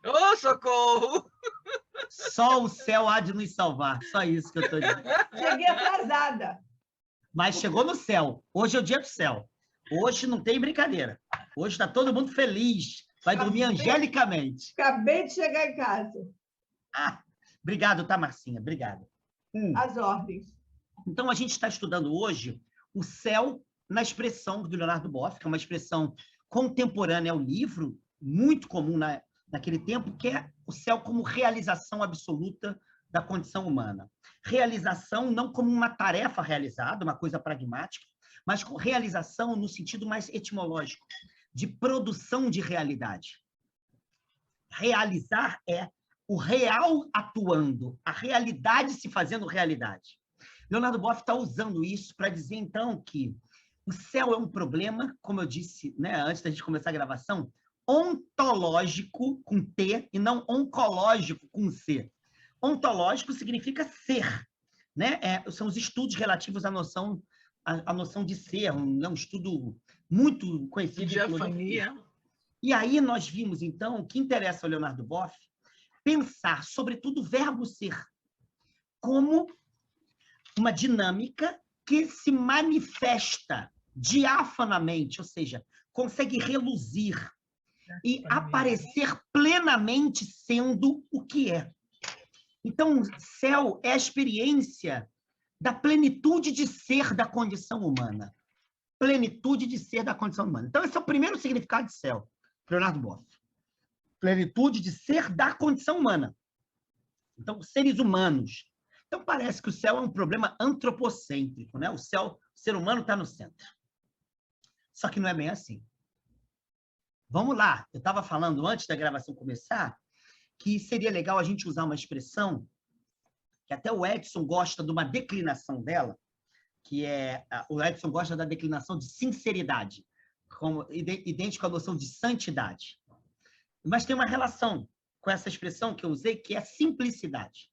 Ô, socorro! Só o céu há de nos salvar. Só isso que eu estou dizendo. Cheguei atrasada. Mas chegou no céu. Hoje é o dia do céu. Hoje não tem brincadeira. Hoje está todo mundo feliz. Vai dormir angelicamente. Acabei de chegar em casa. Ah, obrigado, tá, Marcinha? Obrigado. As ordens. Então, a gente está estudando hoje o céu na expressão do Leonardo Boff, que é uma expressão contemporânea ao livro, muito comum naquele tempo, que é o céu como realização absoluta da condição humana. Realização não como uma tarefa realizada, uma coisa pragmática, mas com realização no sentido mais etimológico, de produção de realidade. Realizar é o real atuando, a realidade se fazendo realidade. Leonardo Boff está usando isso para dizer, então, que o céu é um problema, como eu disse, né, antes da gente começar a gravação, ontológico, com T, e não oncológico, com C. Ontológico significa ser, né? São os estudos relativos à noção de ser, um estudo muito conhecido de diafania. E aí nós vimos, então, que interessa ao Leonardo Boff pensar, sobretudo, o verbo ser como uma dinâmica que se manifesta diafanamente, ou seja, consegue reluzir e aparecer plenamente sendo o que é. Então, céu é a experiência da plenitude de ser da condição humana. Plenitude de ser da condição humana. Então, esse é o primeiro significado de céu, Leonardo Boff. Plenitude de ser da condição humana. Então, seres humanos. Então, parece que o céu é um problema antropocêntrico, né? O ser humano está no centro. Só que não é bem assim. Vamos lá. Eu estava falando, antes da gravação começar, que seria legal a gente usar uma expressão que até o Edson gosta de uma declinação dela, que o Edson gosta da declinação de sinceridade, idêntico à noção de santidade. Mas tem uma relação com essa expressão que eu usei, que é simplicidade,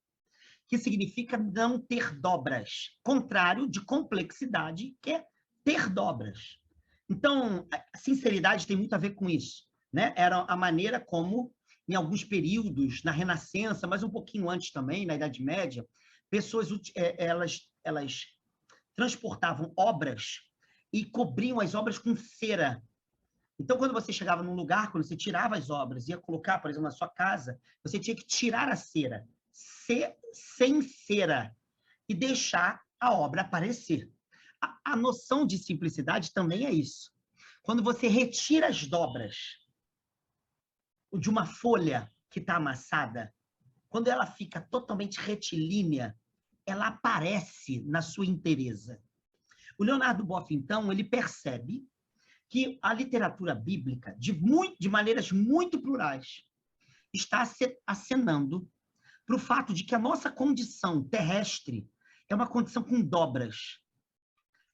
que significa não ter dobras, contrário de complexidade, que é ter dobras. Então, a sinceridade tem muito a ver com isso, né? Era a maneira como, em alguns períodos, na Renascença, mas um pouquinho antes também, na Idade Média, pessoas elas transportavam obras e cobriam as obras com cera. Então, quando você chegava num lugar, quando você tirava as obras, ia colocar, por exemplo, na sua casa, você tinha que tirar a cera, sem cera, e deixar a obra aparecer. A noção de simplicidade também é isso. Quando você retira as dobras de uma folha que está amassada, quando ela fica totalmente retilínea, ela aparece na sua inteireza. O Leonardo Boff, então, ele percebe que a literatura bíblica, de maneiras muito plurais, está acenando para o fato de que a nossa condição terrestre é uma condição com dobras.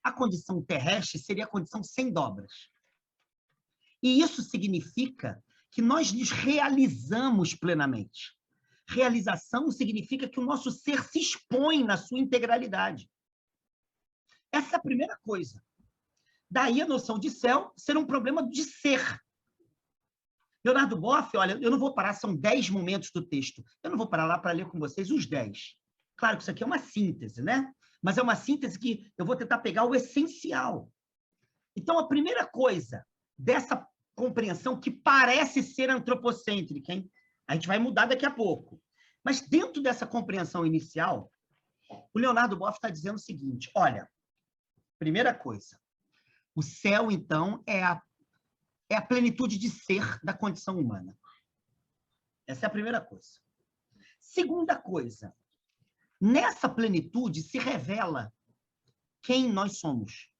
A condição terrestre seria a condição sem dobras. E isso significa que nós nos realizamos plenamente. Realização significa que o nosso ser se expõe na sua integralidade. Essa é a primeira coisa. Daí a noção de céu ser um problema de ser. Leonardo Boff, olha, eu não vou parar, são 10 momentos do texto. Eu não vou parar lá para ler com vocês os 10. Claro que isso aqui é uma síntese, né? Mas é uma síntese que eu vou tentar pegar o essencial. Então, a primeira coisa dessa compreensão que parece ser antropocêntrica, hein? A gente vai mudar daqui a pouco. Mas dentro dessa compreensão inicial, o Leonardo Boff está dizendo o seguinte, olha, primeira coisa, o céu, então, é a plenitude de ser da condição humana. Essa é a primeira coisa. Segunda coisa, nessa plenitude se revela quem nós somos,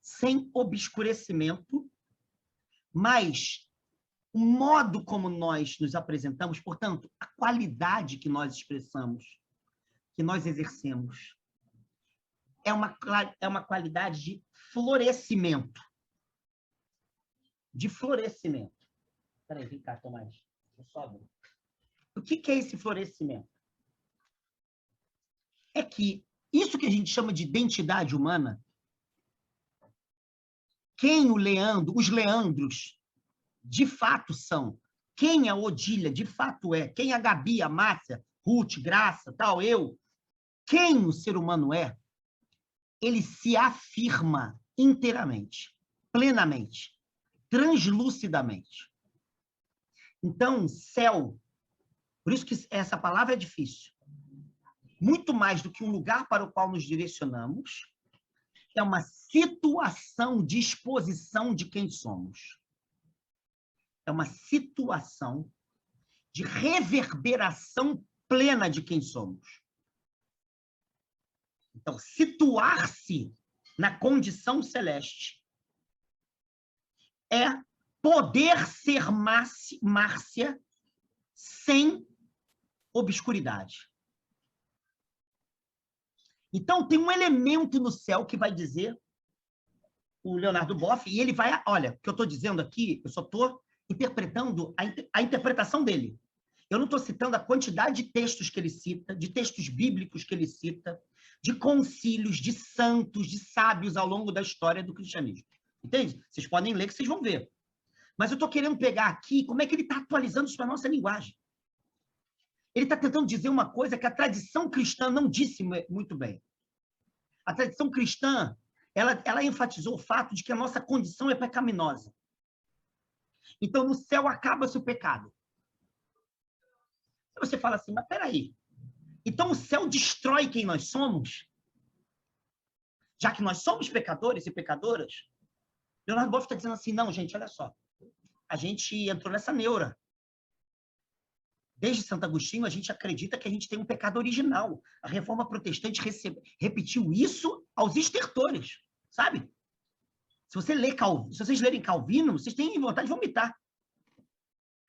sem obscurecimento, mas o modo como nós nos apresentamos, portanto, a qualidade que nós expressamos, que nós exercemos, é uma qualidade de florescimento. De florescimento. Espera aí, vem cá, Tomás. O que é esse florescimento? É que isso que a gente chama de identidade humana, quem os leandros, de fato, são quem a Odília de fato é, quem a Gabi, a Márcia, Ruth, Graça, tal, eu, quem o ser humano é, ele se afirma inteiramente, plenamente, translucidamente. Então, céu, por isso que essa palavra é difícil. Muito mais do que um lugar para o qual nos direcionamos, é uma situação de exposição de quem somos. É uma situação de reverberação plena de quem somos. Então, situar-se na condição celeste é poder ser Márcia sem obscuridade. Então, tem um elemento no céu que vai dizer o Leonardo Boff, e ele vai... Olha, o que eu estou dizendo aqui, eu só estou interpretando a interpretação dele. Eu não estou citando a quantidade de textos que ele cita, de textos bíblicos que ele cita, de concílios, de santos, de sábios ao longo da história do cristianismo. Entende? Vocês podem ler que vocês vão ver. Mas eu estou querendo pegar aqui como é que ele está atualizando isso para a nossa linguagem. Ele está tentando dizer uma coisa que a tradição cristã não disse muito bem. A tradição cristã, ela enfatizou o fato de que a nossa condição é pecaminosa. Então, no céu acaba-se o pecado. Você fala assim, mas peraí, então o céu destrói quem nós somos? Já que nós somos pecadores e pecadoras? Leonardo Boff está dizendo assim, não, gente, olha só. A gente entrou nessa neura. Desde Santo Agostinho, a gente acredita que a gente tem um pecado original. A Reforma Protestante repetiu isso aos estertores, sabe? Se vocês lerem Calvino, vocês têm vontade de vomitar.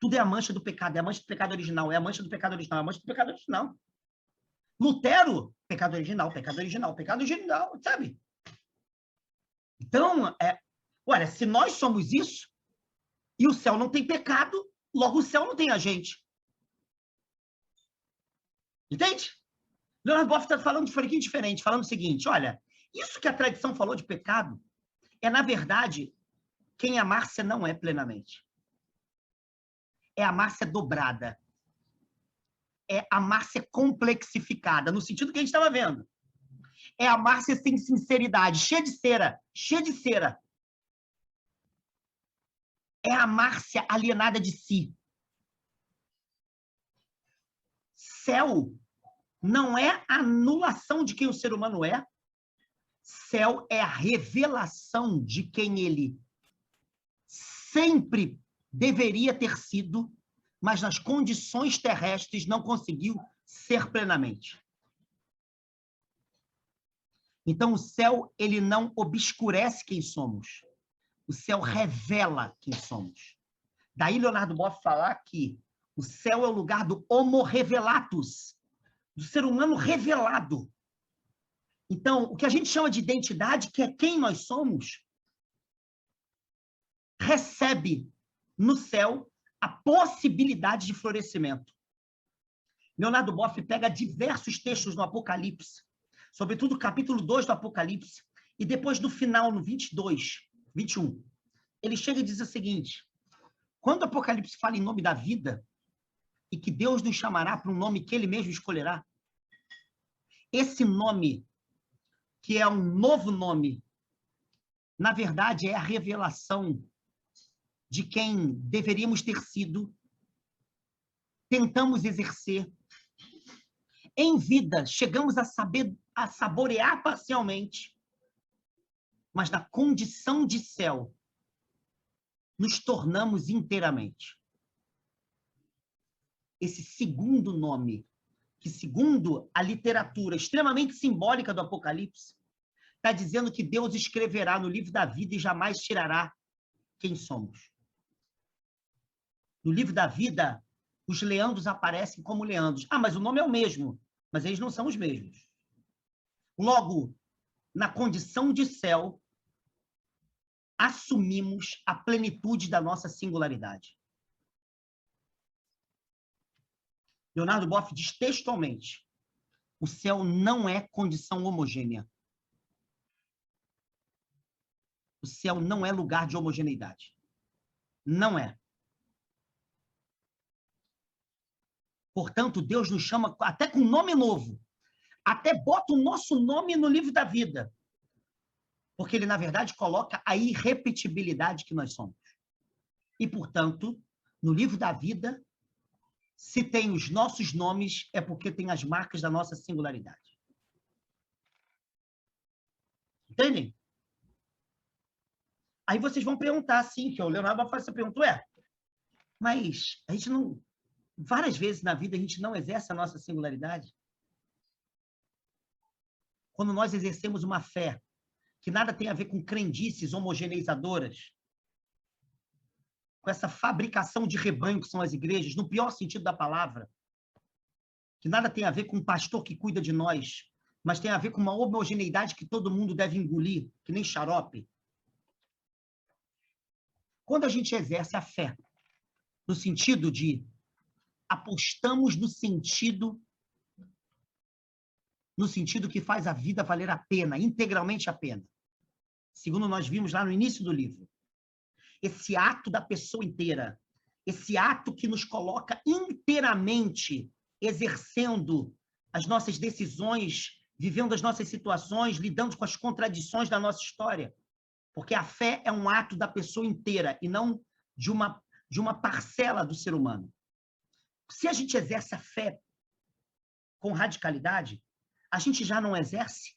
Tudo é a mancha do pecado, é a mancha do pecado original, é a mancha do pecado original, é a mancha do pecado original. Lutero, pecado original, pecado original, pecado original, sabe? Então, olha, se nós somos isso, e o céu não tem pecado, logo o céu não tem a gente. Entende? Leonardo Boff está falando de forma diferente, falando o seguinte, olha, isso que a tradição falou de pecado é, na verdade, quem a Márcia não é plenamente. É a Márcia dobrada. É a Márcia complexificada, no sentido que a gente estava vendo. É a Márcia sem sinceridade, cheia de cera, cheia de cera. É a Márcia alienada de si. Céu não é a anulação de quem o ser humano é. Céu é a revelação de quem ele sempre deveria ter sido, mas nas condições terrestres não conseguiu ser plenamente. Então, o céu, ele não obscurece quem somos. O céu revela quem somos. Daí, Leonardo Boff falar que o céu é o lugar do homo revelatus, do ser humano revelado. Então, o que a gente chama de identidade, que é quem nós somos, recebe no céu a possibilidade de florescimento. Leonardo Boff pega diversos textos no Apocalipse, sobretudo o capítulo 2 do Apocalipse, e depois no final, no 22, 21, ele chega e diz o seguinte, quando o Apocalipse fala em nome da vida, e que Deus nos chamará para um nome que ele mesmo escolherá, esse nome, que é um novo nome, na verdade é a revelação de quem deveríamos ter sido, tentamos exercer. Em vida, chegamos a saborear parcialmente, mas na condição de céu, nos tornamos inteiramente. Esse segundo nome, que segundo a literatura extremamente simbólica do Apocalipse, está dizendo que Deus escreverá no livro da vida e jamais tirará quem somos. No livro da vida, os leandros aparecem como leandros. Ah, mas o nome é o mesmo, mas eles não são os mesmos. Logo, na condição de céu, assumimos a plenitude da nossa singularidade. Leonardo Boff diz textualmente, o céu não é condição homogênea. O céu não é lugar de homogeneidade. Não é. Portanto, Deus nos chama até com nome novo. Até bota o nosso nome no livro da vida. Porque ele, na verdade, coloca a irrepetibilidade que nós somos. E, portanto, no livro da vida, se tem os nossos nomes, é porque tem as marcas da nossa singularidade. Entendem? Aí vocês vão perguntar, assim, que o Leonardo vai fazer essa pergunta, mas a gente não... Várias vezes na vida a gente não exerce a nossa singularidade. Quando nós exercemos uma fé que nada tem a ver com crendices homogeneizadoras, com essa fabricação de rebanho que são as igrejas, no pior sentido da palavra, que nada tem a ver com um pastor que cuida de nós, mas tem a ver com uma homogeneidade que todo mundo deve engolir, que nem xarope. Quando a gente exerce a fé, no sentido de apostamos no sentido que faz a vida valer a pena, integralmente a pena. Segundo nós vimos lá no início do livro. Esse ato da pessoa inteira, esse ato que nos coloca inteiramente exercendo as nossas decisões, vivendo as nossas situações, lidando com as contradições da nossa história. Porque a fé é um ato da pessoa inteira e não de uma parcela do ser humano. Se a gente exerce a fé com radicalidade, a gente já não exerce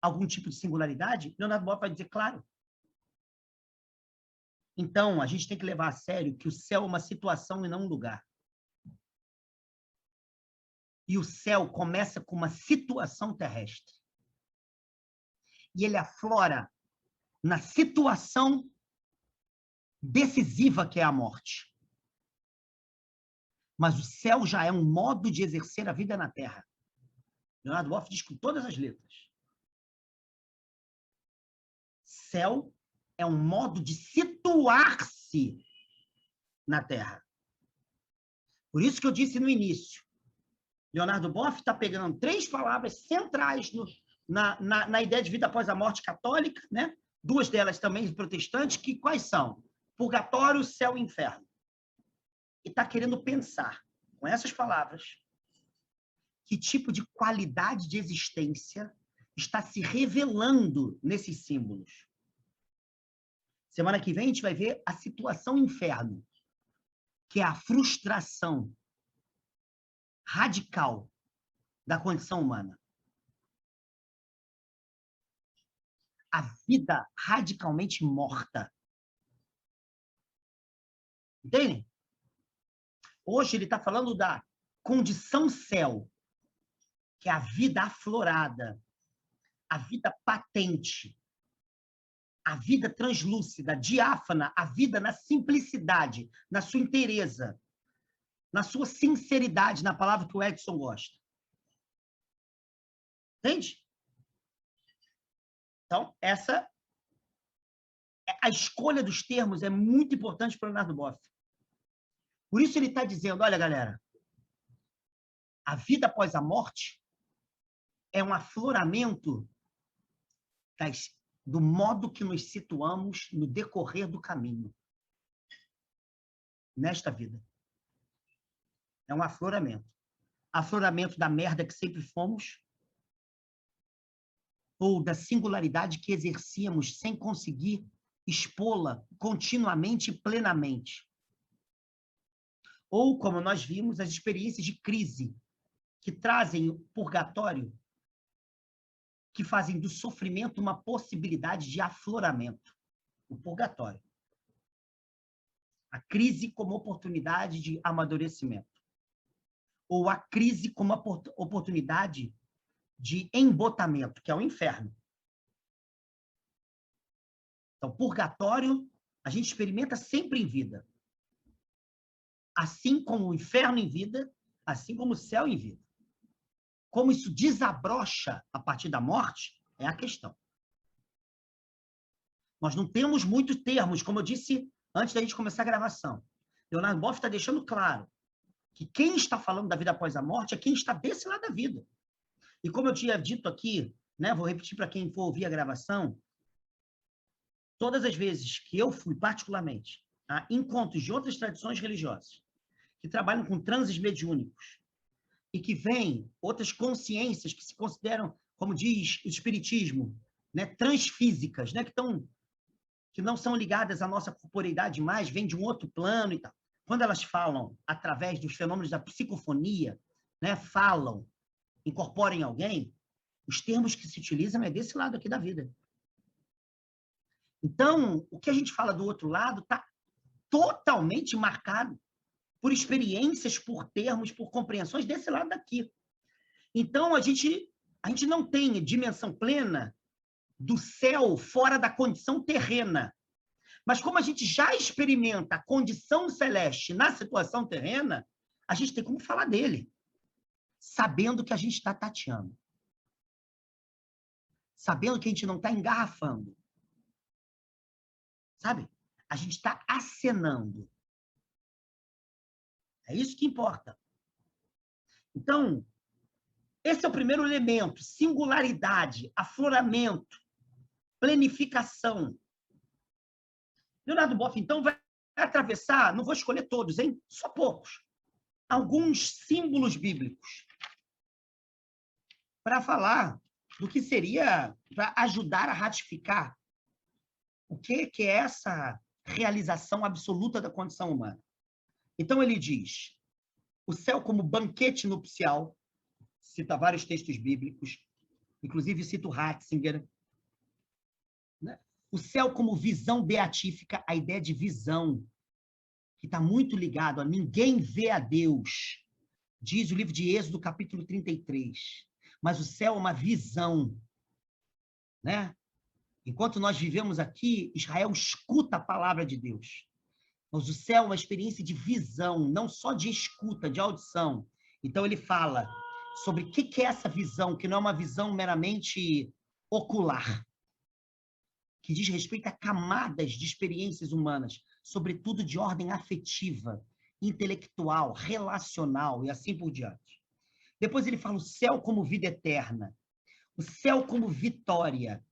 algum tipo de singularidade? Leonardo Boff vai dizer, claro. Então, a gente tem que levar a sério que o céu é uma situação e não um lugar. E o céu começa com uma situação terrestre. E ele aflora na situação decisiva que é a morte. Mas o céu já é um modo de exercer a vida na Terra. Leonardo Boff diz com todas as letras. Céu é um modo de situar-se na Terra. Por isso que eu disse no início, Leonardo Boff está pegando 3 palavras centrais na ideia de vida após a morte católica, né? 2 delas também protestantes, que quais são? Purgatório, céu e inferno. E está querendo pensar, com essas palavras, que tipo de qualidade de existência está se revelando nesses símbolos. Semana que vem a gente vai ver a situação inferno, que é a frustração radical da condição humana. A vida radicalmente morta. Entendem? Hoje ele está falando da condição céu, que é a vida aflorada, a vida patente, a vida translúcida, diáfana, a vida na simplicidade, na sua inteireza, na sua sinceridade, na palavra que o Edson gosta. Entende? Então, a escolha dos termos é muito importante para o Leonardo Boff. Por isso ele está dizendo, olha, galera, a vida após a morte é um afloramento do modo que nos situamos no decorrer do caminho. Nesta vida. É um afloramento. Afloramento da merda que sempre fomos, ou da singularidade que exercíamos sem conseguir expô-la continuamente e plenamente. Ou, como nós vimos, as experiências de crise que trazem o purgatório, que fazem do sofrimento uma possibilidade de afloramento. O purgatório. A crise como oportunidade de amadurecimento. Ou a crise como oportunidade de embotamento, que é o inferno. Então, purgatório, a gente experimenta sempre em vida. Assim como o inferno em vida, assim como o céu em vida. Como isso desabrocha a partir da morte, é a questão. Nós não temos muitos termos, como eu disse antes da gente começar a gravação. Leonardo Boff está deixando claro que quem está falando da vida após a morte é quem está desse lado da vida. E como eu tinha dito aqui, né, vou repetir para quem for ouvir a gravação, todas as vezes que eu fui, particularmente, a encontros de outras tradições religiosas, que trabalham com transes mediúnicos e que veem outras consciências que se consideram, como diz o espiritismo, né, transfísicas, né, que não são ligadas à nossa corporeidade mais, vêm de um outro plano e tal. Quando elas falam através dos fenômenos da psicofonia, né, falam, incorporam em alguém, os termos que se utilizam é desse lado aqui da vida. Então, o que a gente fala do outro lado está totalmente marcado por experiências, por termos, por compreensões desse lado daqui. Então, a gente não tem dimensão plena do céu fora da condição terrena. Mas como a gente já experimenta a condição celeste na situação terrena, a gente tem como falar dele, sabendo que a gente está tateando. Sabendo que a gente não está engarrafando. Sabe? A gente está acenando. É isso que importa. Então, esse é o primeiro elemento, singularidade, afloramento, planificação. Leonardo Boff, então, vai atravessar, não vou escolher todos, hein? Só poucos. Alguns símbolos bíblicos para falar do que seria, para ajudar a ratificar o que é essa realização absoluta da condição humana. Então, ele diz, o céu como banquete nupcial, cita vários textos bíblicos, inclusive cita o Ratzinger, né? O céu como visão beatífica, a ideia de visão, que está muito ligado a ninguém vê a Deus, diz o livro de Êxodo, capítulo 33. Mas o céu é uma visão, né? Enquanto nós vivemos aqui, Israel escuta a palavra de Deus. Mas o céu é uma experiência de visão, não só de escuta, de audição. Então ele fala sobre o que é essa visão, que não é uma visão meramente ocular, que diz respeito a camadas de experiências humanas, sobretudo de ordem afetiva, intelectual, relacional e assim por diante. Depois ele fala o céu como vida eterna, o céu como vitória,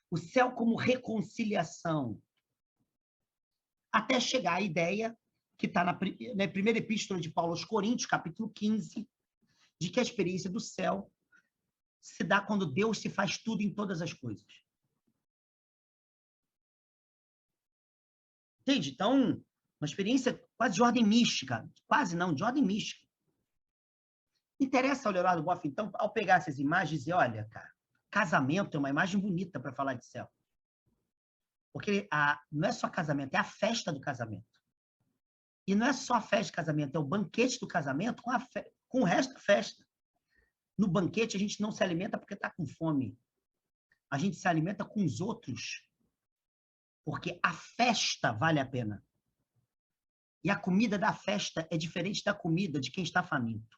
o céu como reconciliação, até chegar à ideia que está na primeira epístola de Paulo aos Coríntios, capítulo 15, de que a experiência do céu se dá quando Deus se faz tudo em todas as coisas. Entende? Então, uma experiência quase de ordem mística. Quase não, de ordem mística. Interessa ao Leonardo Boff, então, ao pegar essas imagens e dizer, olha, cara, casamento é uma imagem bonita para falar de céu. Porque não é só casamento, é a festa do casamento. E não é só a festa de casamento, é o banquete do casamento com o resto da festa. No banquete, a gente não se alimenta porque está com fome. A gente se alimenta com os outros. Porque a festa vale a pena. E a comida da festa é diferente da comida de quem está faminto.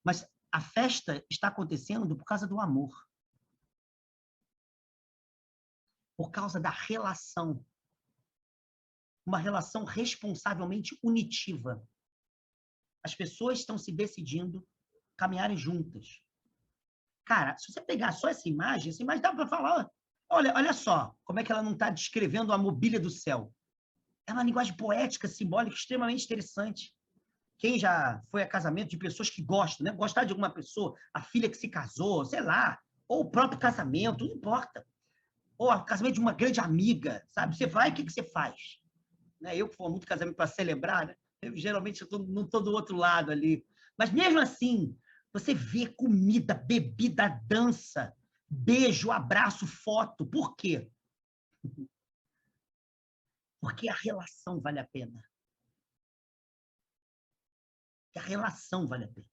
Mas a festa está acontecendo por causa do amor. Por causa da relação. Uma relação responsavelmente unitiva. As pessoas estão se decidindo caminharem juntas. Cara, se você pegar só essa imagem dá para falar, olha só, como é que ela não está descrevendo a mobília do céu. É uma linguagem poética, simbólica, extremamente interessante. Quem já foi a casamento de pessoas que gostam, né? Gostar de alguma pessoa, a filha que se casou, sei lá, ou o próprio casamento, não importa. Ou o casamento de uma grande amiga, sabe? Você vai, o que você faz? Né? Eu que for muito casamento para celebrar, né? Geralmente eu não estou do outro lado ali. Mas mesmo assim, você vê comida, bebida, dança, beijo, abraço, foto. Por quê? Porque a relação vale a pena. A relação vale a pena.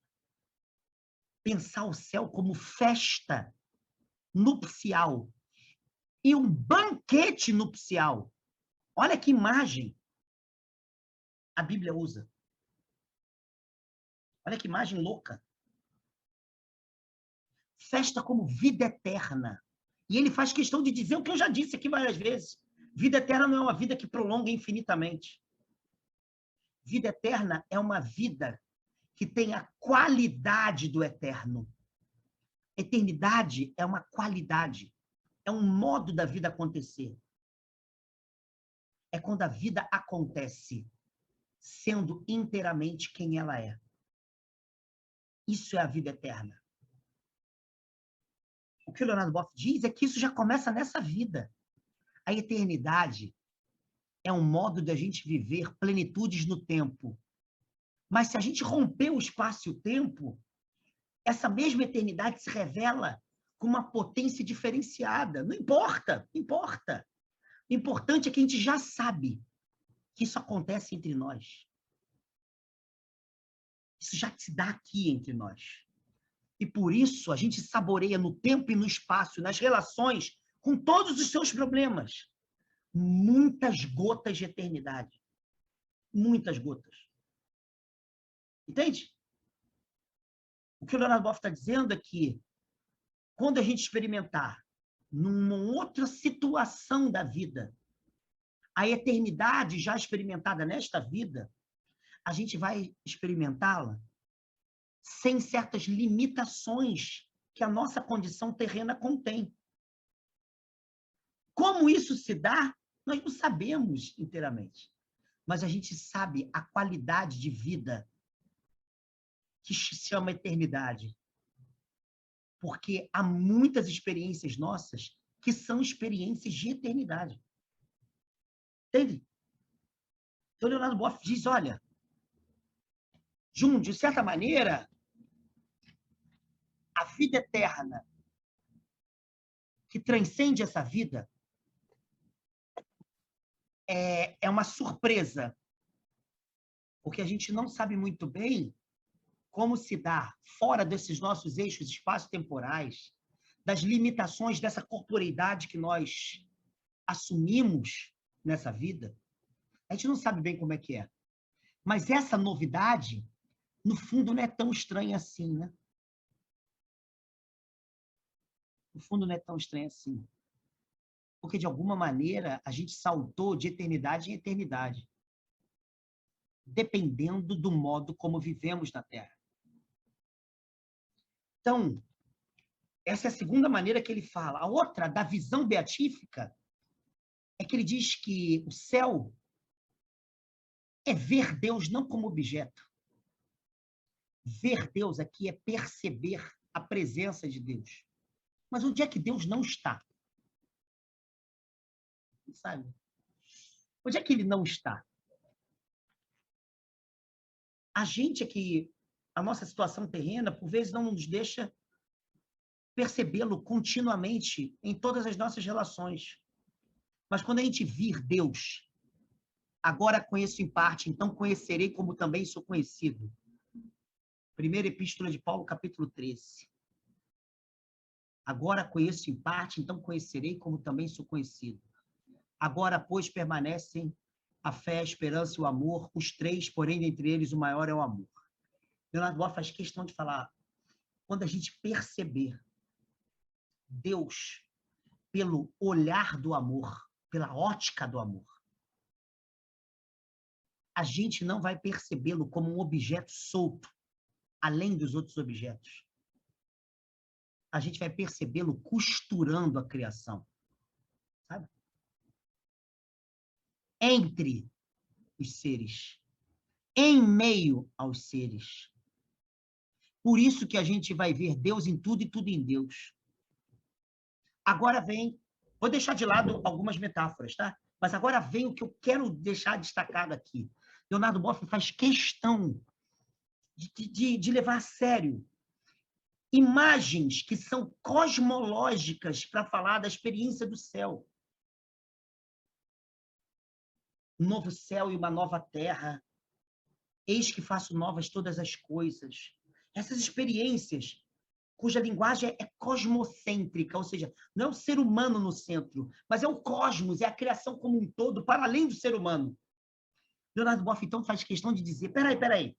Pensar o céu como festa nupcial e um banquete nupcial. Olha que imagem a Bíblia usa. Olha que imagem louca. Festa como vida eterna. E ele faz questão de dizer o que eu já disse aqui várias vezes. Vida eterna não é uma vida que prolonga infinitamente. Vida eterna é uma vida que tem a qualidade do eterno. Eternidade é uma qualidade. É um modo da vida acontecer. É quando a vida acontece. sendo inteiramente quem ela é. Isso é a vida eterna. O que o Leonardo Boff diz é que isso já começa nessa vida. A eternidade é um modo de a gente viver plenitudes no tempo. Mas se a gente romper o espaço e o tempo, essa mesma eternidade se revela com uma potência diferenciada. Não importa, não importa. O importante é que a gente já sabe que isso acontece entre nós. Isso já se dá aqui entre nós. E por isso a gente saboreia no tempo e no espaço, nas relações, com todos os seus problemas, muitas gotas de eternidade. Muitas gotas. Entende? O que o Leonardo Boff está dizendo é que, quando a gente experimentar, numa outra situação da vida, a eternidade já experimentada nesta vida, a gente vai experimentá-la sem certas limitações que a nossa condição terrena contém. Como isso se dá, nós não sabemos inteiramente. Mas a gente sabe a qualidade de vida que se chama eternidade. Porque há muitas experiências nossas que são experiências de eternidade. Entende? Então, Leonardo Boff diz, olha, de certa maneira, a vida eterna que transcende essa vida é uma surpresa, porque a gente não sabe muito bem como se dá fora desses nossos eixos espaço-temporais, das limitações dessa corporeidade que nós assumimos nessa vida. A gente não sabe bem como é que é. Mas essa novidade, no fundo, não é tão estranha assim, né? No fundo, não é tão estranha assim. Porque, de alguma maneira, a gente saltou de eternidade em eternidade, dependendo do modo como vivemos na Terra. Então, essa é a segunda maneira que ele fala. A outra, da visão beatífica, é que ele diz que o céu é ver Deus não como objeto. Ver Deus aqui é perceber a presença de Deus. Mas onde é que Deus não está? Sabe? Onde é que ele não está? A gente é que a nossa situação terrena, por vezes, não nos deixa percebê-lo continuamente em todas as nossas relações. Mas quando a gente vir Deus, agora conheço em parte, então conhecerei como também sou conhecido. Primeira Epístola de Paulo, capítulo 13. Agora conheço em parte, então conhecerei como também sou conhecido. Agora, pois, permanecem a fé, a esperança e o amor, os três, porém, dentre eles, o maior é o amor. Leonardo Boff faz questão de falar, quando a gente perceber Deus pelo olhar do amor, pela ótica do amor, a gente não vai percebê-lo como um objeto solto, além dos outros objetos. A gente vai percebê-lo costurando a criação. Sabe? Entre os seres, em meio aos seres. Por isso que a gente vai ver Deus em tudo e tudo em Deus. Agora vem, vou deixar de lado algumas metáforas, tá? Mas agora vem o que eu quero deixar destacado aqui. Leonardo Boff faz questão de levar a sério imagens que são cosmológicas para falar da experiência do céu. Um novo céu e uma nova terra. Eis que faço novas todas as coisas. Essas experiências, cuja linguagem é cosmocêntrica, ou seja, não é o ser humano no centro, mas é o cosmos, é a criação como um todo, para além do ser humano. Leonardo Boff, então, faz questão de dizer, peraí.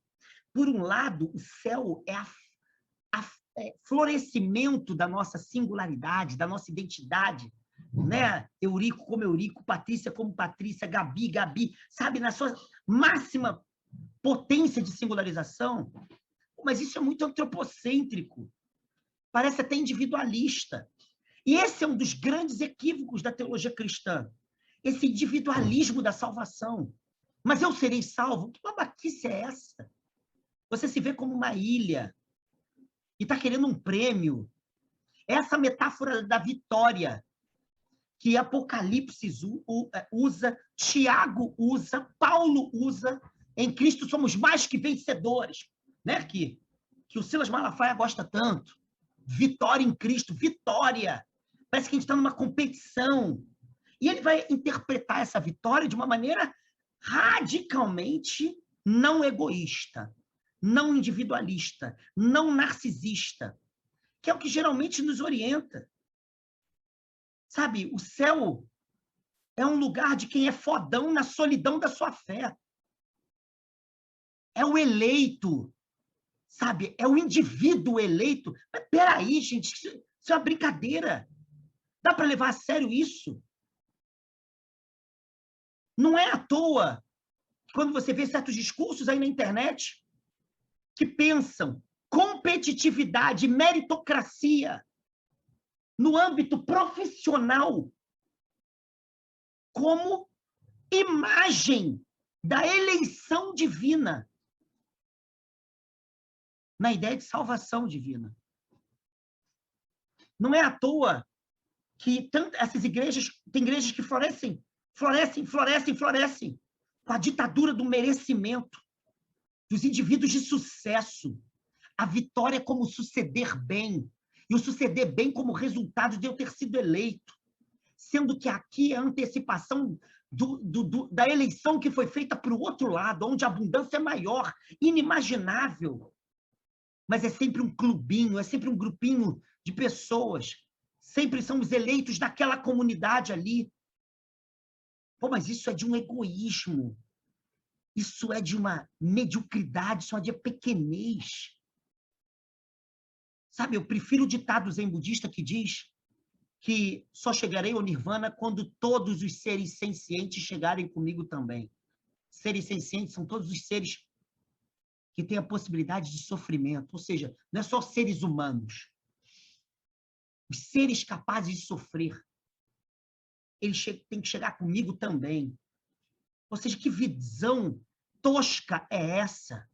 Por um lado, o céu é florescimento da nossa singularidade, da nossa identidade, né? Eurico como Eurico, Patrícia como Patrícia, Gabi, sabe? Na sua máxima potência de singularização. Mas isso é muito antropocêntrico. Parece até individualista. E esse é um dos grandes equívocos da teologia cristã. Esse individualismo da salvação. Mas eu serei salvo? Que babaquice é essa? Você se vê como uma ilha e está querendo um prêmio. Essa metáfora da vitória que Apocalipse usa, Tiago usa, Paulo usa. Em Cristo somos mais que vencedores, né? Que o Silas Malafaia gosta tanto. Vitória em Cristo, vitória. Parece que a gente está numa competição. E ele vai interpretar essa vitória de uma maneira radicalmente não egoísta, não individualista, não narcisista, que é o que geralmente nos orienta. Sabe, o céu é um lugar de quem é fodão na solidão da sua fé. É o eleito, sabe? É o indivíduo eleito. Mas peraí, gente, isso é uma brincadeira. Dá para levar a sério isso? Não é à toa que quando você vê certos discursos aí na internet que pensam competitividade, meritocracia no âmbito profissional como imagem da eleição divina, na ideia de salvação divina. Não é à toa que essas igrejas, tem igrejas que florescem com a ditadura do merecimento, dos indivíduos de sucesso, a vitória como suceder bem, e o suceder bem como resultado de eu ter sido eleito, sendo que aqui é a antecipação da eleição que foi feita para o outro lado, onde a abundância é maior, inimaginável. Mas é sempre um clubinho, é sempre um grupinho de pessoas, sempre são os eleitos daquela comunidade ali. Pô, mas isso é de um egoísmo, isso é de uma mediocridade, isso é de pequenez. Sabe, eu prefiro o ditado zen budista que diz que só chegarei ao nirvana quando todos os seres sencientes chegarem comigo também. Seres sencientes são todos os seres que têm a possibilidade de sofrimento, ou seja, não é só seres humanos. Os seres capazes de sofrer, eles têm que chegar comigo também. Ou seja, que visão tosca é essa?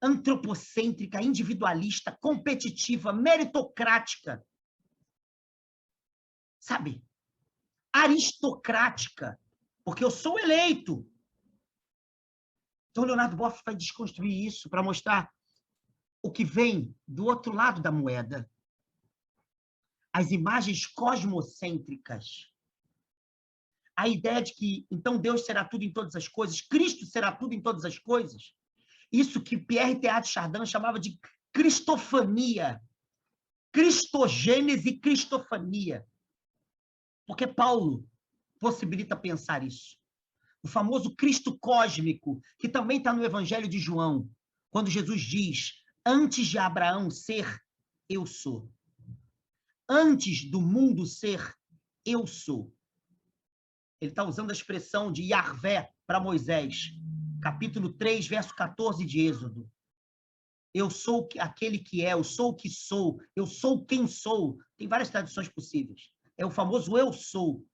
Antropocêntrica, individualista, competitiva, meritocrática. Sabe? Aristocrática, porque eu sou eleito. Então, Leonardo Boff vai desconstruir isso para mostrar o que vem do outro lado da moeda. As imagens cosmocêntricas. A ideia de que, então, Deus será tudo em todas as coisas, Cristo será tudo em todas as coisas. Isso que Pierre Teilhard Chardin chamava de cristofania. Cristogênese e cristofania. Porque Paulo possibilita pensar isso. O famoso Cristo cósmico, que também está no Evangelho de João, quando Jesus diz, antes de Abraão ser, eu sou. Antes do mundo ser, eu sou. Ele está usando a expressão de Yahvé para Moisés, capítulo 3, verso 14 de Êxodo. Eu sou aquele que é, eu sou o que sou, eu sou quem sou. Tem várias traduções possíveis. É o famoso eu sou.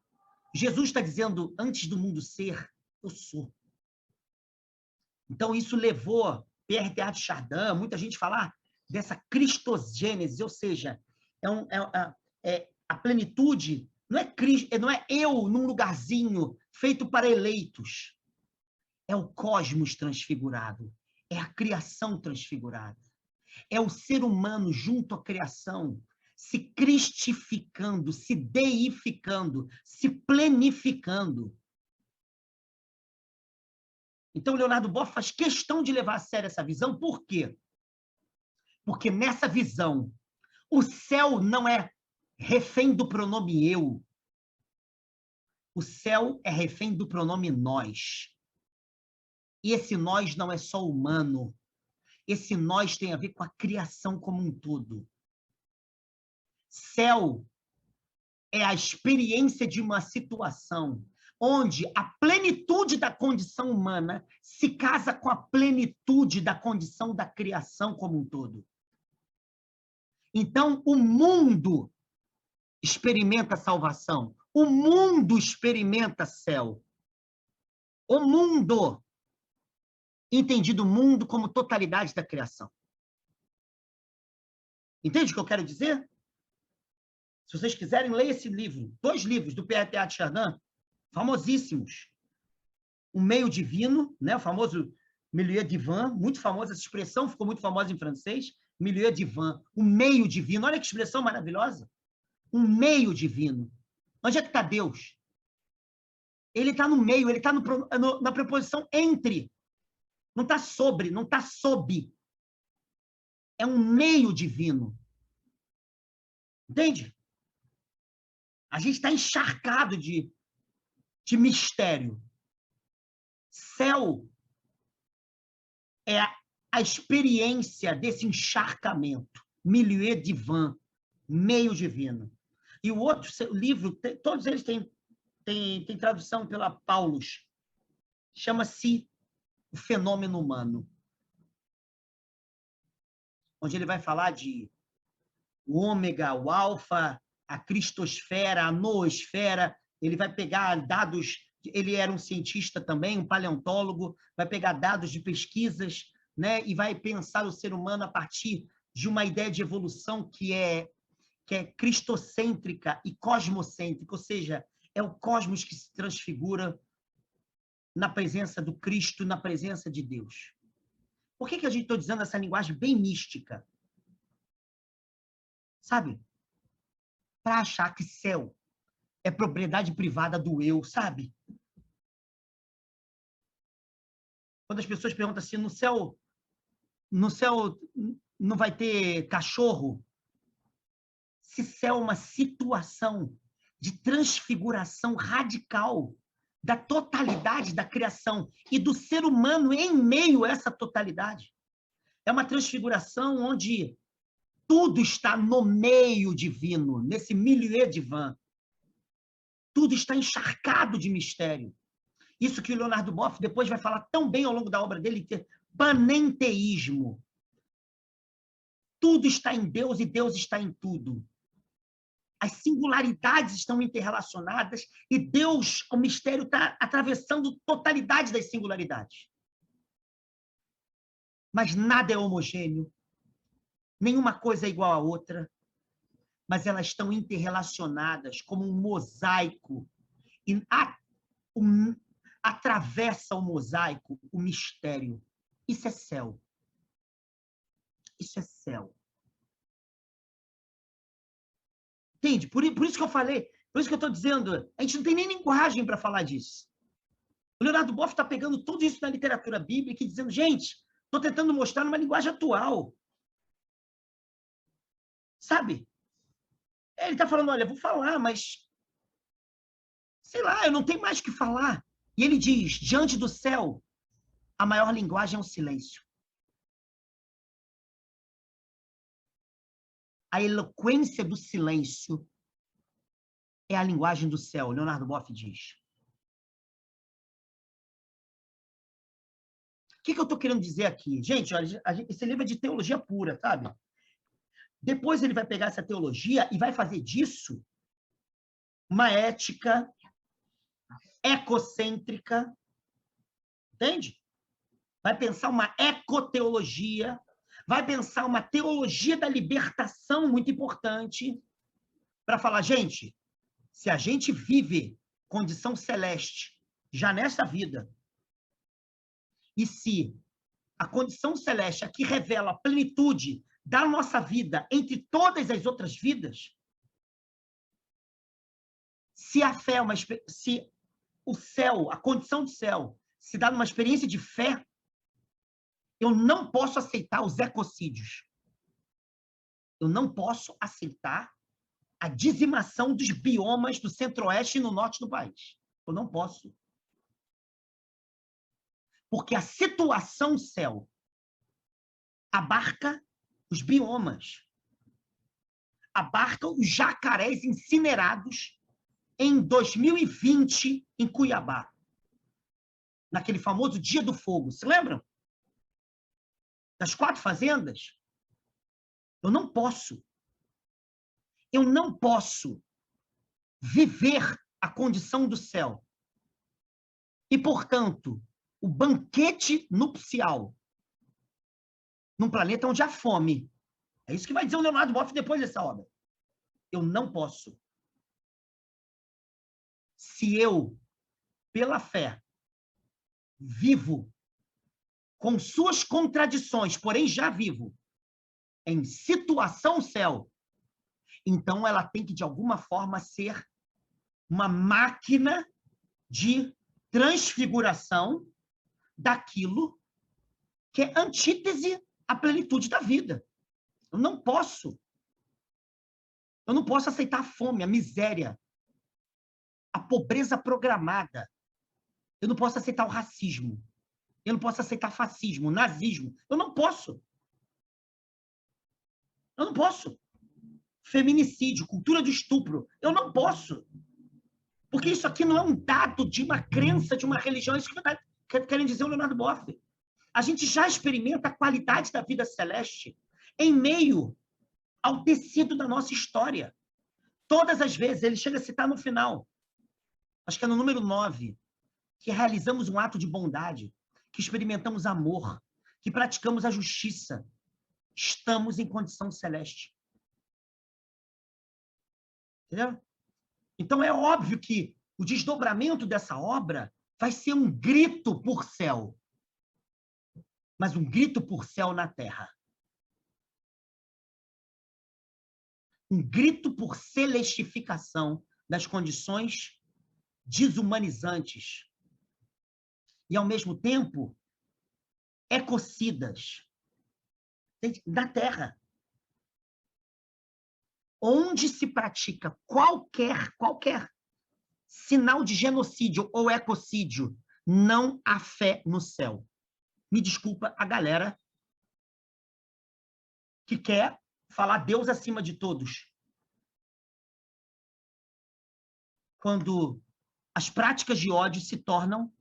Jesus está dizendo, antes do mundo ser, eu sou. Então, isso levou Pierre Teilhard Chardin, muita gente falar dessa cristogênese, ou seja, a plenitude não é eu num lugarzinho feito para eleitos. É o cosmos transfigurado, é a criação transfigurada. É o ser humano junto à criação, se cristificando, se deificando, se plenificando. Então, Leonardo Boff faz questão de levar a sério essa visão. Por quê? Porque nessa visão, o céu não é refém do pronome eu. O céu é refém do pronome nós. E esse nós não é só humano. Esse nós tem a ver com a criação como um todo. Céu é a experiência de uma situação onde a plenitude da condição humana se casa com a plenitude da condição da criação como um todo. Então, o mundo experimenta salvação, o mundo experimenta céu. O mundo, entendido o mundo como totalidade da criação. Entende o que eu quero dizer? Se vocês quiserem, leia esse livro. 2 livros do Pierre Teilhard de Chardin, famosíssimos. O Meio Divino, né? O famoso Milieu Divin, muito famosa essa expressão, ficou muito famosa em francês, Milieu Divin, o meio divino. Olha que expressão maravilhosa. Um meio divino. Onde é que está Deus? Ele está no meio, ele está na preposição entre. Não está sobre, não está sob. É um meio divino. Entende? A gente está encharcado de mistério. Céu é a experiência desse encharcamento. Milieu divin, meio divino. E o outro livro, todos eles têm tradução pela Paulus. Chama-se O Fenômeno Humano. Onde ele vai falar de o ômega, o alfa, a cristosfera, a noosfera. Ele vai pegar dados, ele era um cientista também, um paleontólogo, vai pegar dados de pesquisas, né, e vai pensar o ser humano a partir de uma ideia de evolução que é cristocêntrica e cosmocêntrica, ou seja, é o cosmos que se transfigura na presença do Cristo, na presença de Deus. Por que a gente está dizendo essa linguagem bem mística? Sabe? Para achar que céu é propriedade privada do eu, sabe? Quando as pessoas perguntam assim, no céu não vai ter cachorro? Se céu é uma situação de transfiguração radical da totalidade da criação e do ser humano em meio a essa totalidade. É uma transfiguração onde tudo está no meio divino, nesse milieu divin. Tudo está encharcado de mistério. Isso que o Leonardo Boff depois vai falar tão bem ao longo da obra dele, que é panenteísmo. Tudo está em Deus e Deus está em tudo. As singularidades estão interrelacionadas e Deus, o mistério, está atravessando totalidade das singularidades. Mas nada é homogêneo, nenhuma coisa é igual à outra, mas elas estão interrelacionadas como um mosaico e atravessa o mosaico o mistério. Isso é céu. Isso é céu. Entende? Por isso que eu falei, por isso que eu estou dizendo, a gente não tem nem linguagem para falar disso. O Leonardo Boff está pegando tudo isso na literatura bíblica e dizendo, gente, estou tentando mostrar numa linguagem atual. Sabe? Ele está falando, olha, vou falar, mas sei lá, eu não tenho mais o que falar. E ele diz, diante do céu, a maior linguagem é o silêncio. A eloquência do silêncio é a linguagem do céu, Leonardo Boff diz. O que eu estou querendo dizer aqui? Gente, olha, esse livro é de teologia pura, sabe? Depois ele vai pegar essa teologia e vai fazer disso uma ética ecocêntrica, entende? Vai pensar uma ecoteologia, vai pensar uma teologia da libertação muito importante para falar, gente, se a gente vive condição celeste já nessa vida, e se a condição celeste aqui revela a plenitude da nossa vida entre todas as outras vidas, se a fé, se o céu, a condição do céu, se dá numa experiência de fé, eu não posso aceitar os ecocídios. Eu não posso aceitar a dizimação dos biomas do centro-oeste e no norte do país. Eu não posso. Porque a situação céu abarca os biomas, abarca os jacarés incinerados em 2020 em Cuiabá, naquele famoso Dia do Fogo. Se lembram? Das 4 fazendas? Eu não posso viver a condição do céu E, portanto, o banquete nupcial num planeta onde há fome. É isso que vai dizer o Leonardo Boff depois dessa obra. Eu não posso. Se eu, pela fé, vivo com suas contradições, porém já vivo em situação céu, então ela tem que, de alguma forma, ser uma máquina de transfiguração daquilo que é antítese à plenitude da vida. Eu não posso. Eu não posso aceitar a fome, a miséria, a pobreza programada. Eu não posso aceitar o racismo. Eu não posso aceitar fascismo, nazismo. Eu não posso. Eu não posso. Feminicídio, cultura do estupro. Eu não posso. Porque isso aqui não é um dado de uma crença, de uma religião. Isso que querem dizer o Leonardo Boff. A gente já experimenta a qualidade da vida celeste em meio ao tecido da nossa história. Todas as vezes, ele chega a citar no final, acho que é no número 9, que realizamos um ato de bondade, que experimentamos amor, que praticamos a justiça. Estamos em condição celeste. Entendeu? Então, é óbvio que o desdobramento dessa obra vai ser um grito por céu, mas um grito por céu na terra. Um grito por celestificação das condições desumanizantes e, ao mesmo tempo, ecocidas da terra, onde se pratica qualquer sinal de genocídio ou ecocídio, não há fé no céu. Me desculpa a galera que quer falar Deus acima de todos. Quando as práticas de ódio se tornam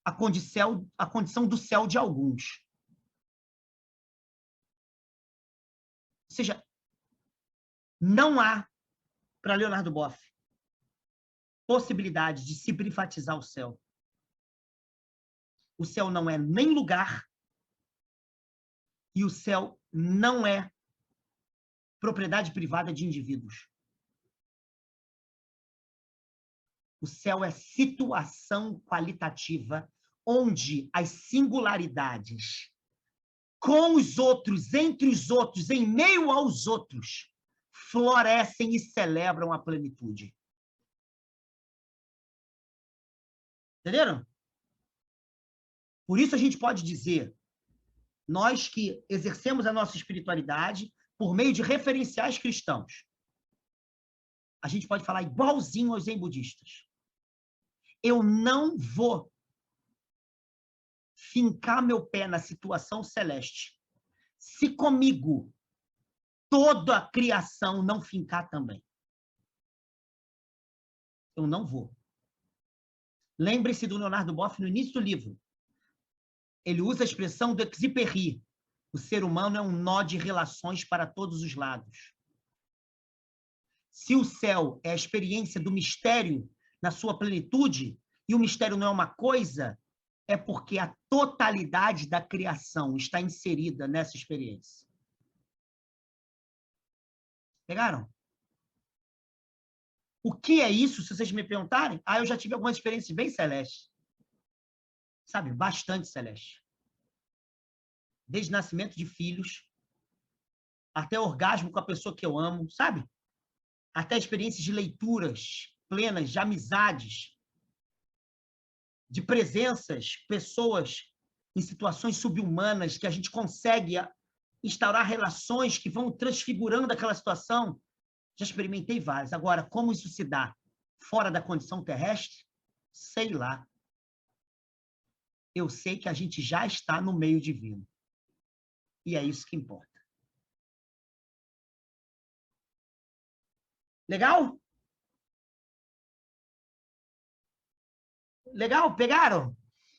a condição do céu de alguns. Ou seja, não há, para Leonardo Boff, possibilidade de se privatizar o céu. O céu não é nem lugar e o céu não é propriedade privada de indivíduos. O céu é situação qualitativa onde as singularidades com os outros, entre os outros, em meio aos outros, florescem e celebram a plenitude. Entenderam? Por isso a gente pode dizer, nós que exercemos a nossa espiritualidade por meio de referenciais cristãos, a gente pode falar igualzinho aos zen budistas. Eu não vou fincar meu pé na situação celeste se comigo toda a criação não fincar também. Eu não vou. Lembre-se do Leonardo Boff no início do livro. Ele usa a expressão do Exupéry. O ser humano é um nó de relações para todos os lados. Se o céu é a experiência do mistério na sua plenitude, e o mistério não é uma coisa, é porque a totalidade da criação está inserida nessa experiência. Pegaram? O que é isso, se vocês me perguntarem? Eu já tive algumas experiências bem celestes. Sabe, bastante celeste. Desde nascimento de filhos, até orgasmo com a pessoa que eu amo, sabe? Até experiências de leituras plenas, de amizades, de presenças, pessoas em situações subhumanas que a gente consegue instaurar relações que vão transfigurando aquela situação. Já experimentei várias. Agora, como isso se dá fora da condição terrestre? Sei lá. Eu sei que a gente já está no meio divino. E é isso que importa. Legal? Legal? Pegaram?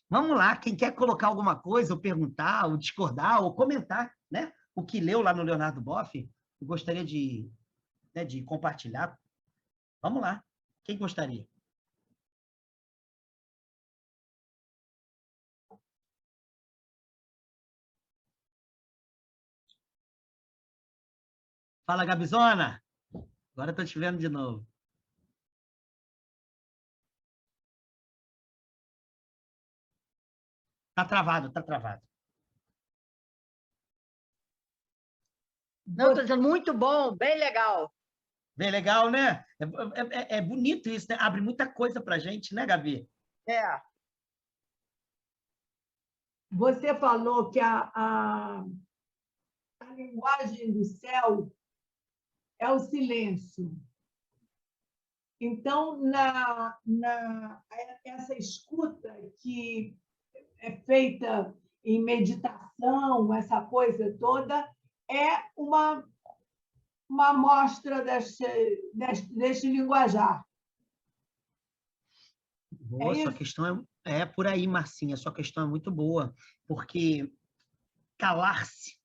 Vamos lá. Quem quer colocar alguma coisa, ou perguntar, ou discordar, ou comentar, né? O que leu lá no Leonardo Boff, eu gostaria de compartilhar. Vamos lá. Quem gostaria? Fala, Gabizona. Agora estou te vendo de novo. Tá travado, tá travado. Não, estou dizendo muito bom, bem legal. Bem legal, né? É bonito isso, né? Abre muita coisa para a gente, né, Gabi? É. Você falou que a linguagem do céu é o silêncio. Então, essa escuta que é feita em meditação, essa coisa toda, é uma amostra deste linguajar. Boa, É sua isso? questão é por aí, Marcinha. Sua questão é muito boa, porque calar-se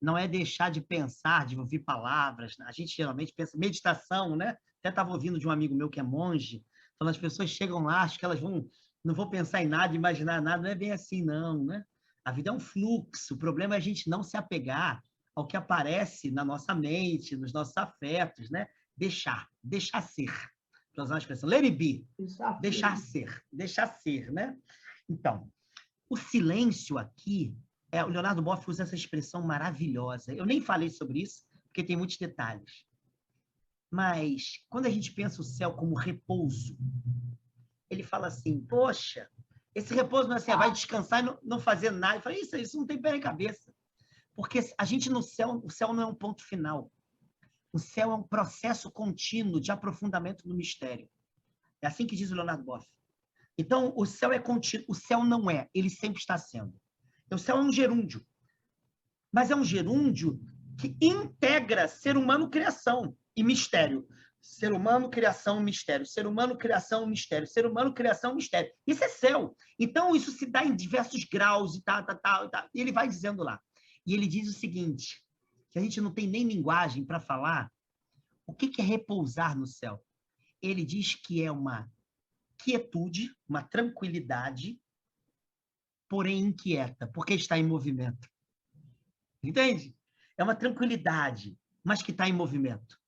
não é deixar de pensar, de ouvir palavras. A gente geralmente pensa meditação, né? Até estava ouvindo de um amigo meu que é monge, falando as pessoas chegam lá, acho que elas não vão pensar em nada, imaginar nada. Não é bem assim, não, né? A vida é um fluxo. O problema é a gente não se apegar ao que aparece na nossa mente, nos nossos afetos, né? Deixar ser. Para usar uma expressão, let it be. Deixar ser, né? Então, o silêncio aqui, o Leonardo Boff usa essa expressão maravilhosa. Eu nem falei sobre isso, porque tem muitos detalhes. Mas, quando a gente pensa o céu como repouso, ele fala assim, poxa, esse repouso não é assim, vai descansar e não fazer nada. Eu falei, isso não tem pé nem cabeça. Porque a gente no céu, o céu não é um ponto final. O céu é um processo contínuo de aprofundamento no mistério. É assim que diz o Leonardo Boff. Então, o céu é contínuo. O céu não é, ele sempre está sendo. O céu é um gerúndio. Mas é um gerúndio que integra ser humano, criação e mistério. Ser humano, criação, mistério. Ser humano, criação, mistério. Ser humano, criação, mistério. Isso é céu. Então, isso se dá em diversos graus e tal. E ele vai dizendo lá. E ele diz o seguinte, que a gente não tem nem linguagem para falar o que é repousar no céu. Ele diz que é uma quietude, uma tranquilidade, porém inquieta, porque está em movimento. Entende? É uma tranquilidade, mas que está em movimento.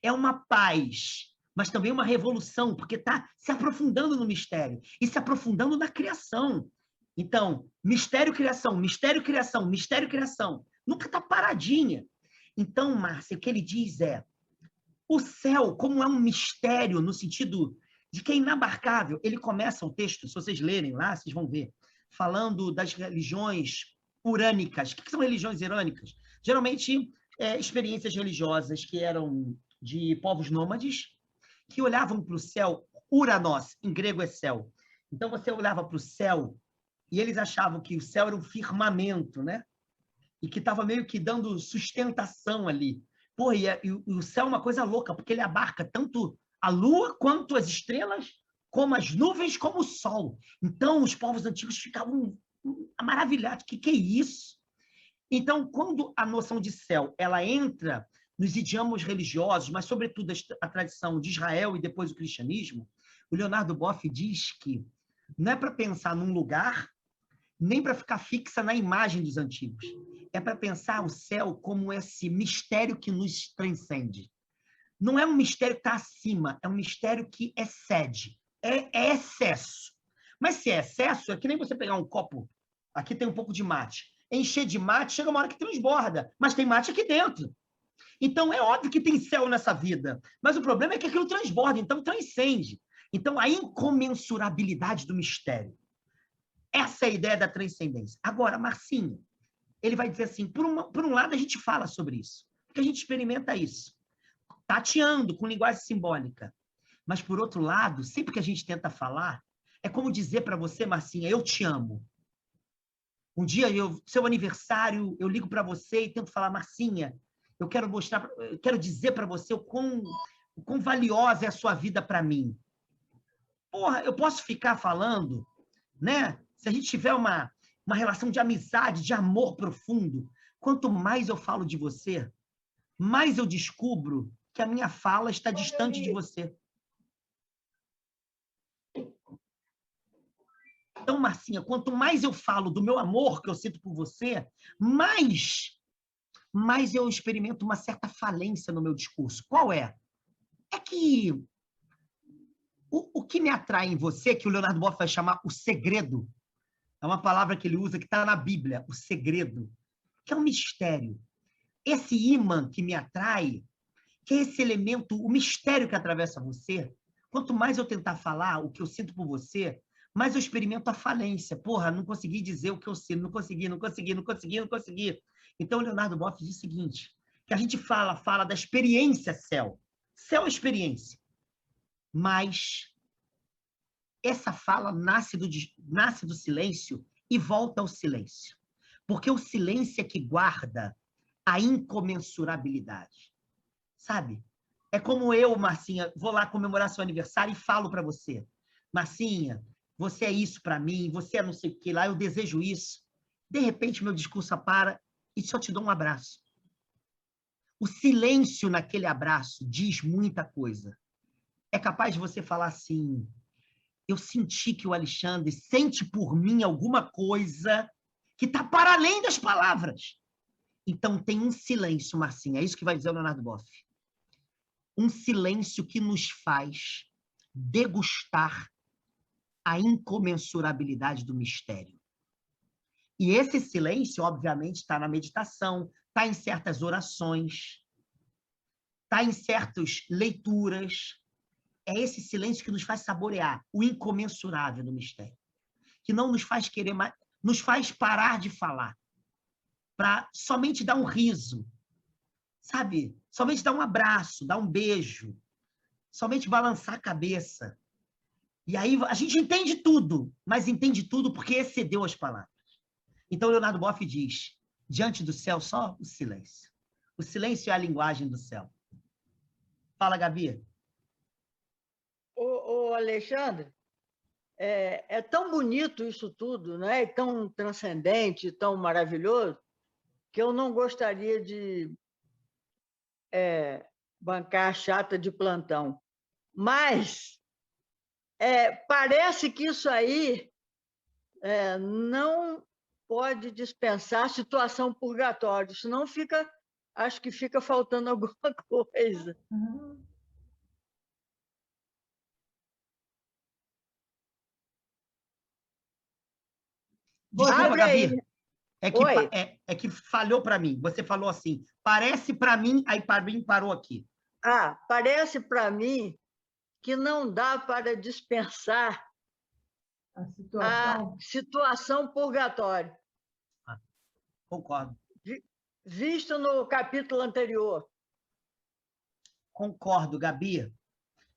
É uma paz, mas também uma revolução, porque está se aprofundando no mistério e se aprofundando na criação. Então, mistério, criação, mistério, criação, mistério, criação. Nunca está paradinha. Então, Márcia, o que ele diz é o céu, como é um mistério no sentido de que é inabarcável, ele começa o texto, se vocês lerem lá, vocês vão ver, falando das religiões urânicas. O que são religiões urânicas? Geralmente, experiências religiosas que eram de povos nômades, que olhavam para o céu, Uranos, em grego é céu. Então, você olhava para o céu e eles achavam que o céu era um firmamento, né? E que estava meio que dando sustentação ali. Pô, e o céu é uma coisa louca, porque ele abarca tanto a lua quanto as estrelas, como as nuvens, como o sol. Então, os povos antigos ficavam maravilhados. O que é isso? Então, quando a noção de céu ela entra nos idiomas religiosos, mas, sobretudo, a tradição de Israel e depois o cristianismo, o Leonardo Boff diz que não é para pensar num lugar, nem para ficar fixa na imagem dos antigos. É para pensar o céu como esse mistério que nos transcende. Não é um mistério que está acima, é um mistério que excede, é excesso. Mas se é excesso, é que nem você pegar um copo, aqui tem um pouco de mate, encher de mate, chega uma hora que transborda, mas tem mate aqui dentro. Então, é óbvio que tem céu nessa vida, mas o problema é que aquilo transborda, então transcende. Então, a incomensurabilidade do mistério. Essa é a ideia da transcendência. Agora, Marcinho, ele vai dizer assim, por um lado a gente fala sobre isso, porque a gente experimenta isso, tateando com linguagem simbólica. Mas, por outro lado, sempre que a gente tenta falar, é como dizer para você, Marcinha, eu te amo. Um dia, seu aniversário, eu ligo para você e tento falar, Marcinha, eu quero dizer para você o quão valiosa é a sua vida para mim. Porra, eu posso ficar falando, né? Se a gente tiver uma relação de amizade, de amor profundo, quanto mais eu falo de você, mais eu descubro que a minha fala está distante de você. Então, Marcinha, quanto mais eu falo do meu amor que eu sinto por você, mais mais eu experimento uma certa falência no meu discurso. Qual é? É que o que me atrai em você, que o Leonardo Boff vai chamar o segredo, é uma palavra que ele usa que está na Bíblia, o segredo, que é um mistério. Esse ímã que me atrai, que é esse elemento, o mistério que atravessa você, quanto mais eu tentar falar o que eu sinto por você, mais eu experimento a falência. Porra, não consegui dizer o que eu sinto, não consegui. Então, o Leonardo Boff diz o seguinte, que a gente fala da experiência céu. Céu é experiência. Mas essa fala nasce do silêncio e volta ao silêncio. Porque o silêncio é que guarda a incomensurabilidade. Sabe? É como eu, Marcinha, vou lá comemorar seu aniversário e falo para você. Marcinha, você é isso para mim, você é não sei o que lá, eu desejo isso. De repente, meu discurso para e só te dou um abraço. O silêncio naquele abraço diz muita coisa. É capaz de você falar assim, eu senti que o Alexandre sente por mim alguma coisa que está para além das palavras. Então, tem um silêncio, Marcinha, é isso que vai dizer o Leonardo Boff. Um silêncio que nos faz degustar a incomensurabilidade do mistério. E esse silêncio, obviamente, está na meditação, está em certas orações, está em certas leituras. É esse silêncio que nos faz saborear o incomensurável do mistério, que não nos faz querer mais, nos faz parar de falar, para somente dar um riso, sabe? Somente dar um abraço, dar um beijo, somente balançar a cabeça. E aí a gente entende tudo, mas entende tudo porque excedeu as palavras. Então, Leonardo Boff diz, diante do céu, só o silêncio. O silêncio é a linguagem do céu. Fala, Gabi. Ô, Alexandre, é tão bonito isso tudo, né? Tão transcendente, tão maravilhoso, que eu não gostaria de bancar a chata de plantão. Mas parece que isso aí não pode dispensar a situação purgatório, senão acho que fica faltando alguma coisa. Desculpa, Gabi. Oi. É que falhou para mim. Você falou assim, parece para mim, aí para mim parou aqui. Parece para mim que não dá para dispensar a situação purgatório. Concordo. Visto no capítulo anterior. Concordo, Gabi.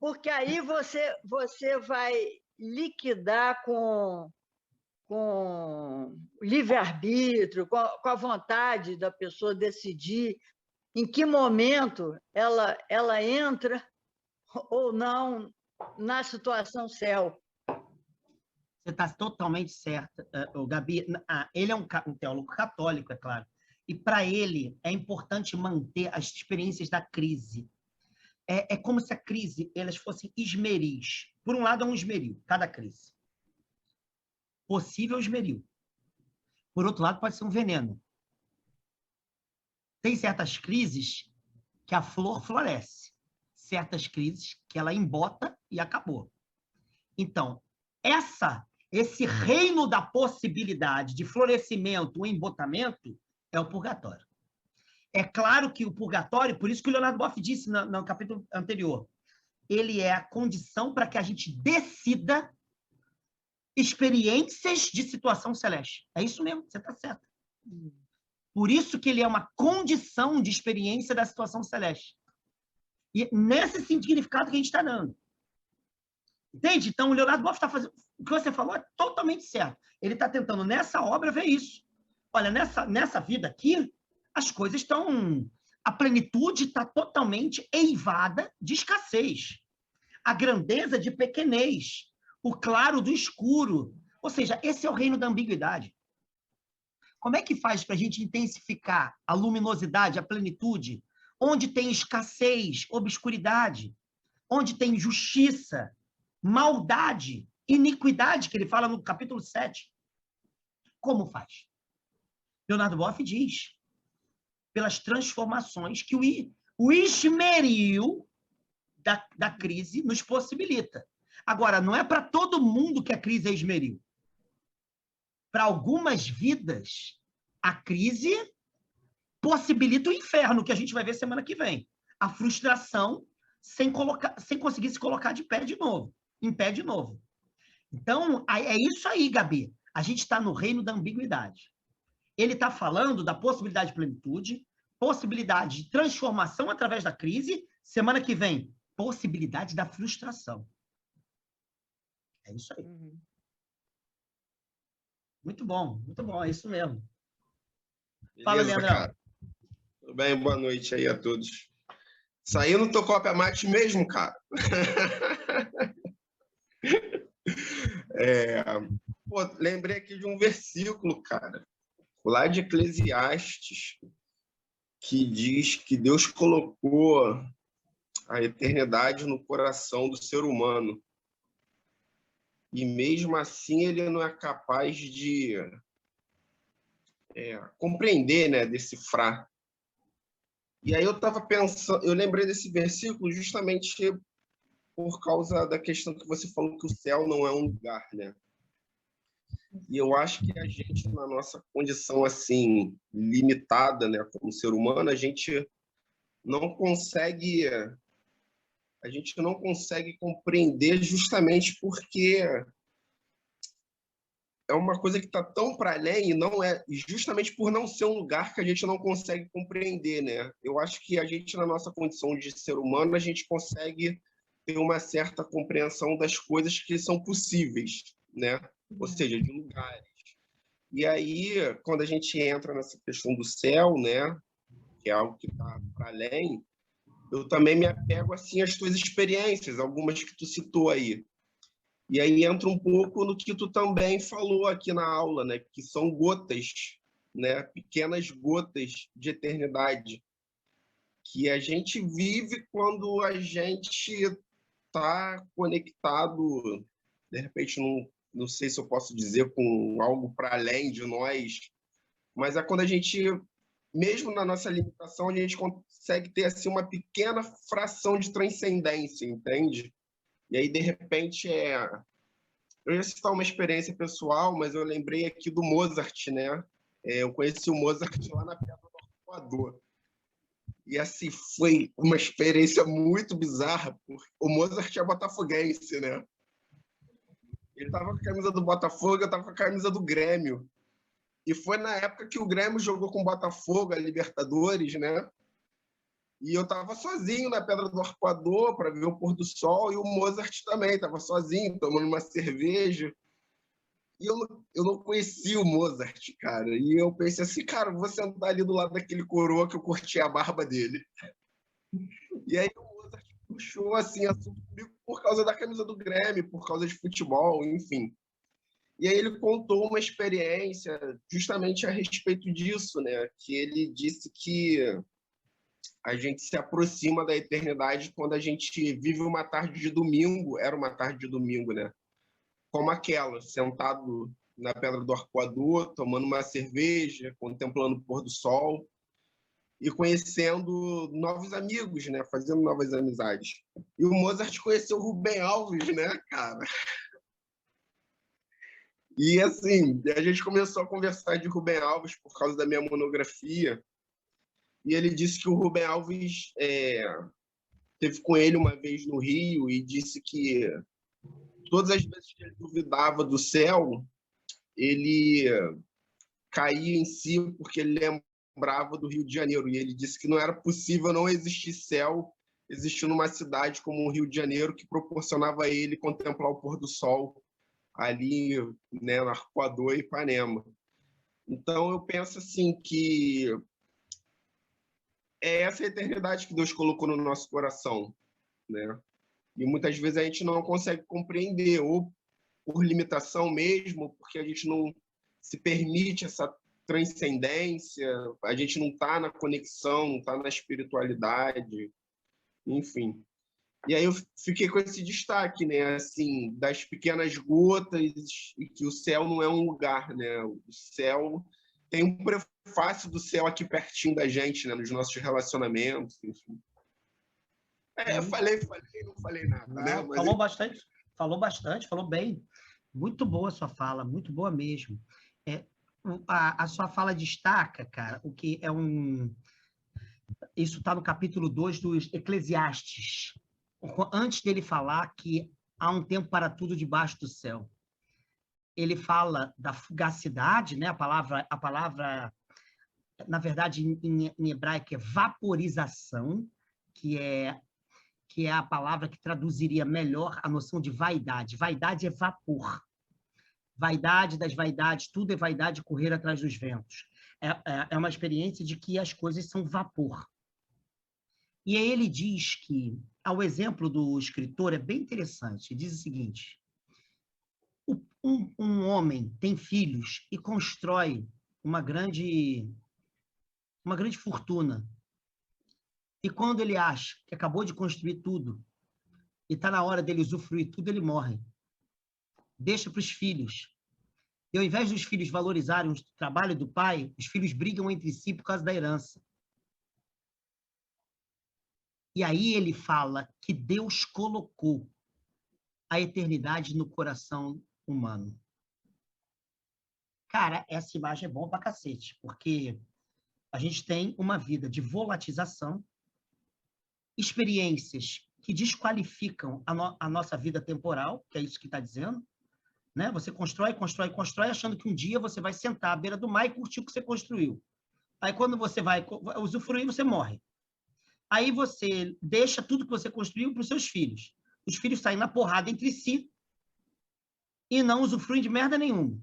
Porque aí você vai liquidar com livre-arbítrio, com a vontade da pessoa decidir em que momento ela entra ou não na situação céu. Você está totalmente certa, Gabi. Ele é um teólogo católico, é claro. E para ele é importante manter as experiências da crise. É como se a crise elas fossem esmeris. Por um lado, é um esmeril, cada crise. Possível esmeril. Por outro lado, pode ser um veneno. Tem certas crises que a flor floresce. Certas crises que ela embota e acabou. Então, esse reino da possibilidade de florescimento, o embotamento, é o purgatório. É claro que o purgatório, por isso que o Leonardo Boff disse no capítulo anterior, ele é a condição para que a gente decida experiências de situação celeste. É isso mesmo, você está certo. Por isso que ele é uma condição de experiência da situação celeste. E nesse significado que a gente está dando. Entende? Então, o Leonardo Boff está fazendo... O que você falou é totalmente certo. Ele está tentando, nessa obra, ver isso. Olha, nessa vida aqui, as coisas estão... A plenitude está totalmente eivada de escassez. A grandeza de pequenez. O claro do escuro. Ou seja, esse é o reino da ambiguidade. Como é que faz para a gente intensificar a luminosidade, a plenitude, onde tem escassez, obscuridade, onde tem justiça, maldade, iniquidade, que ele fala no capítulo 7. Como faz? Leonardo Boff diz, pelas transformações que o esmeril da crise nos possibilita. Agora, não é para todo mundo que a crise é esmeril. Para algumas vidas, a crise possibilita o inferno, que a gente vai ver semana que vem. A frustração sem conseguir se colocar de pé de novo, em pé de novo. Então, é isso aí, Gabi. A gente está no reino da ambiguidade. Ele está falando da possibilidade de plenitude, possibilidade de transformação através da crise. Semana que vem, possibilidade da frustração. É isso aí. Muito bom, é isso mesmo. Fala, Leandrão. Cara. Tudo bem? Boa noite aí a todos. Saindo do Cópia Mate mesmo, cara. Lembrei aqui de um versículo, cara, lá de Eclesiastes, que diz que Deus colocou a eternidade no coração do ser humano. E mesmo assim ele não é capaz de compreender, né, decifrar. E aí eu estava pensando, eu lembrei desse versículo justamente por causa da questão que você falou que o céu não é um lugar, né? E eu acho que a gente, na nossa condição assim limitada, né, como ser humano, a gente não consegue compreender justamente porque é uma coisa que está tão para além e não é justamente por não ser um lugar que a gente não consegue compreender, né? Eu acho que a gente, na nossa condição de ser humano, a gente consegue ter uma certa compreensão das coisas que são possíveis, né? Ou seja, de lugares. E aí, quando a gente entra nessa questão do céu, né, que é algo que está para além, eu também me apego assim às tuas experiências, algumas que tu citou aí. E aí entra um pouco no que tu também falou aqui na aula, né? Que são gotas, né? Pequenas gotas de eternidade que a gente vive quando a gente está conectado, de repente, não sei se eu posso dizer com algo para além de nós, mas é quando a gente, mesmo na nossa limitação, a gente consegue ter assim uma pequena fração de transcendência, entende? E aí, de repente, eu ia citar uma experiência pessoal, mas eu lembrei aqui do Mozart, né? Eu conheci o Mozart lá na Pedra do Arpoador. E, assim, foi uma experiência muito bizarra, porque o Mozart é botafoguense, né? Ele estava com a camisa do Botafogo, eu estava com a camisa do Grêmio. E foi na época que o Grêmio jogou com o Botafogo, a Libertadores, né? E eu estava sozinho na Pedra do Arpoador para ver o pôr do sol, e o Mozart também estava sozinho, tomando uma cerveja. E eu não conhecia o Mozart, cara. E eu pensei assim, cara, vou sentar ali do lado daquele coroa que eu curti a barba dele. E aí o Mozart puxou assim, assunto comigo por causa da camisa do Grêmio, por causa de futebol, enfim. E aí ele contou uma experiência justamente a respeito disso, né? Que ele disse que a gente se aproxima da eternidade quando a gente vive uma tarde de domingo, era uma tarde de domingo, né? Como aquela, sentado na Pedra do Arpoador, tomando uma cerveja, contemplando o pôr do sol e conhecendo novos amigos, né? Fazendo novas amizades. E o Mozart conheceu o Rubem Alves, né, cara? E, assim, a gente começou a conversar de Rubem Alves por causa da minha monografia. E ele disse que o Rubem Alves teve com ele uma vez no Rio e disse que todas as vezes que ele duvidava do céu, ele caía em si porque ele lembrava do Rio de Janeiro. E ele disse que não era possível não existir céu existindo uma cidade como o Rio de Janeiro que proporcionava a ele contemplar o pôr do sol ali, né, no Arpoador e Ipanema. Então, eu penso assim que é essa eternidade que Deus colocou no nosso coração, né? E muitas vezes a gente não consegue compreender, ou por limitação mesmo, porque a gente não se permite essa transcendência, a gente não está na conexão, não está na espiritualidade, enfim. E aí eu fiquei com esse destaque, né? Assim, das pequenas gotas, e que o céu não é um lugar, né? O céu tem um fácil do céu aqui pertinho da gente, né? Nos nossos relacionamentos, enfim. Eu falei, não falei nada, né? Não, Mas falou bastante, falou bem. Muito boa a sua fala, muito boa mesmo. A sua fala destaca, cara, o que é isso está no capítulo 2 dos Eclesiastes. Antes dele falar que há um tempo para tudo debaixo do céu. Ele fala da fugacidade, né? A palavra na verdade, em hebraico é vaporização, que é a palavra que traduziria melhor a noção de vaidade. Vaidade é vapor. Vaidade das vaidades, tudo é vaidade correr atrás dos ventos. É uma experiência de que as coisas são vapor. E aí ele diz que, ao exemplo do escritor, é bem interessante. Ele diz o seguinte: um homem tem filhos e constrói uma grande fortuna. E quando ele acha que acabou de construir tudo e está na hora dele usufruir tudo, ele morre. Deixa para os filhos. E ao invés dos filhos valorizarem o trabalho do pai, os filhos brigam entre si por causa da herança. E aí ele fala que Deus colocou a eternidade no coração humano. Cara, essa imagem é bom pra cacete, porque a gente tem uma vida de volatização, experiências que desqualificam a nossa vida temporal, que é isso que está dizendo, né? Você constrói, achando que um dia você vai sentar à beira do mar e curtir o que você construiu. Aí, quando você vai usufruir, você morre. Aí você deixa tudo que você construiu para os seus filhos. Os filhos saem na porrada entre si e não usufruem de merda nenhuma.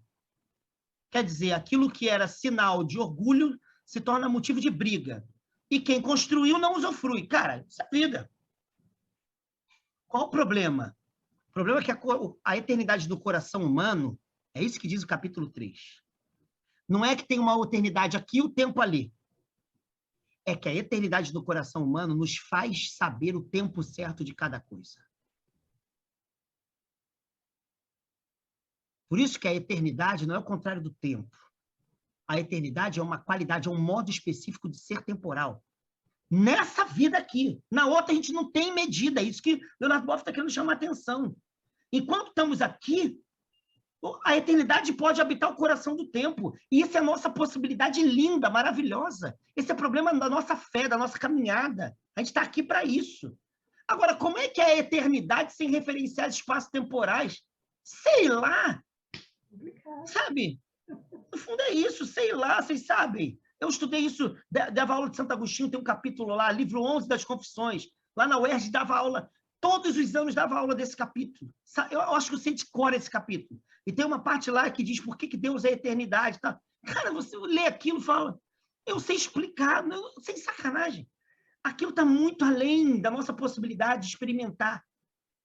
Quer dizer, aquilo que era sinal de orgulho se torna motivo de briga. E quem construiu não usufrui. Cara, isso é vida. Qual o problema? O problema é que a eternidade do coração humano, é isso que diz o capítulo 3. Não é que tem uma eternidade aqui e o tempo ali. É que a eternidade do coração humano nos faz saber o tempo certo de cada coisa. Por isso que a eternidade não é o contrário do tempo. A eternidade é uma qualidade, é um modo específico de ser temporal. Nessa vida aqui. Na outra, a gente não tem medida. É isso que Leonardo Boff está querendo chamar a atenção. Enquanto estamos aqui, a eternidade pode habitar o coração do tempo. E isso é a nossa possibilidade linda, maravilhosa. Esse é o problema da nossa fé, da nossa caminhada. A gente está aqui para isso. Agora, como é que é a eternidade sem referenciar espaços temporais? Sei lá. Sabe? No fundo é isso, sei lá, vocês sabem. Eu estudei isso, dava aula de Santo Agostinho, tem um capítulo lá, livro 11 das Confissões. Lá na UERJ dava aula, todos os anos dava aula desse capítulo. Eu acho que eu sei de cor esse capítulo. E tem uma parte lá que diz por que Deus é eternidade. Tá? Cara, você lê aquilo e fala, eu sei explicar, não, sem sacanagem. Aquilo está muito além da nossa possibilidade de experimentar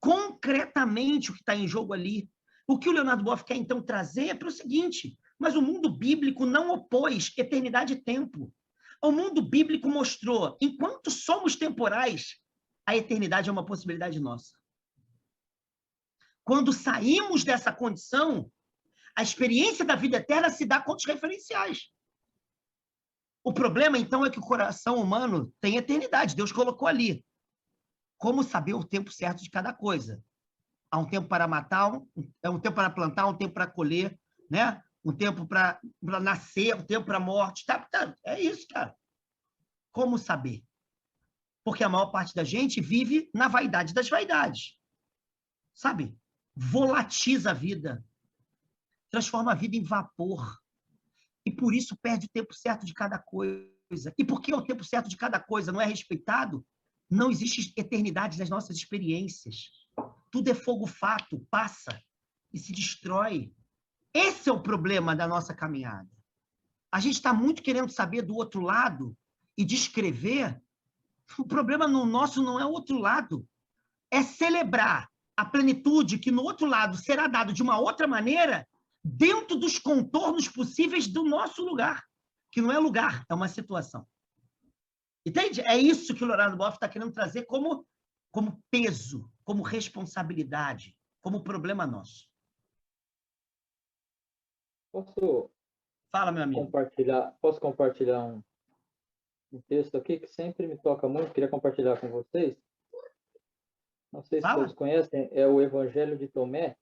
concretamente o que está em jogo ali. O que o Leonardo Boff quer, então, trazer é para o seguinte: mas o mundo bíblico não opôs eternidade e tempo. O mundo bíblico mostrou, enquanto somos temporais, a eternidade é uma possibilidade nossa. Quando saímos dessa condição, a experiência da vida eterna se dá com os referenciais. O problema, então, é que o coração humano tem eternidade, Deus colocou ali. Como saber o tempo certo de cada coisa? Há um tempo para matar, um tempo para plantar, um tempo para colher, né? Um tempo para nascer, um tempo para morte. Tá, é isso, cara. Como saber? Porque a maior parte da gente vive na vaidade das vaidades. Sabe? Volatiza a vida. Transforma a vida em vapor. E por isso perde o tempo certo de cada coisa. E porque o tempo certo de cada coisa não é respeitado, não existe eternidade nas nossas experiências. Tudo é fogo-fato, passa e se destrói. Esse é o problema da nossa caminhada. A gente está muito querendo saber do outro lado e descrever. O problema no nosso não é o outro lado. É celebrar a plenitude que no outro lado será dado de uma outra maneira dentro dos contornos possíveis do nosso lugar. Que não é lugar, é uma situação. Entende? É isso que o Leonardo Boff está querendo trazer como peso, como responsabilidade, como problema nosso. Posso Fala, meu amigo. Posso compartilhar um texto aqui que sempre me toca muito, queria compartilhar com vocês. Não sei se Fala. todos conhecem, é o Evangelho de Tomé.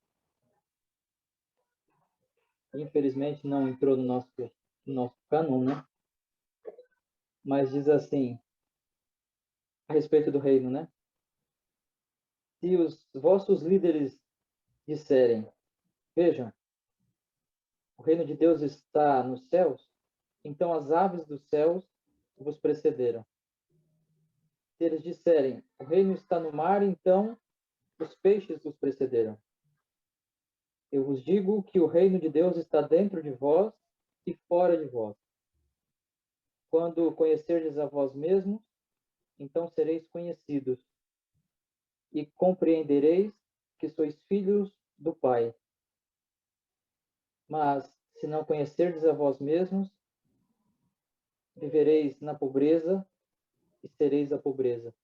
Infelizmente não entrou no nosso cânon, né? Mas diz assim, a respeito do reino, né? Se os vossos líderes disserem, vejam, o reino de Deus está nos céus, então as aves dos céus vos precederam. Se eles disserem, o reino está no mar, então os peixes vos precederam. Eu vos digo que o reino de Deus está dentro de vós e fora de vós. Quando conhecerdes a vós mesmos, então sereis conhecidos e compreendereis que sois filhos do Pai. Mas, se não conhecerdes a vós mesmos, vivereis na pobreza e sereis a pobreza.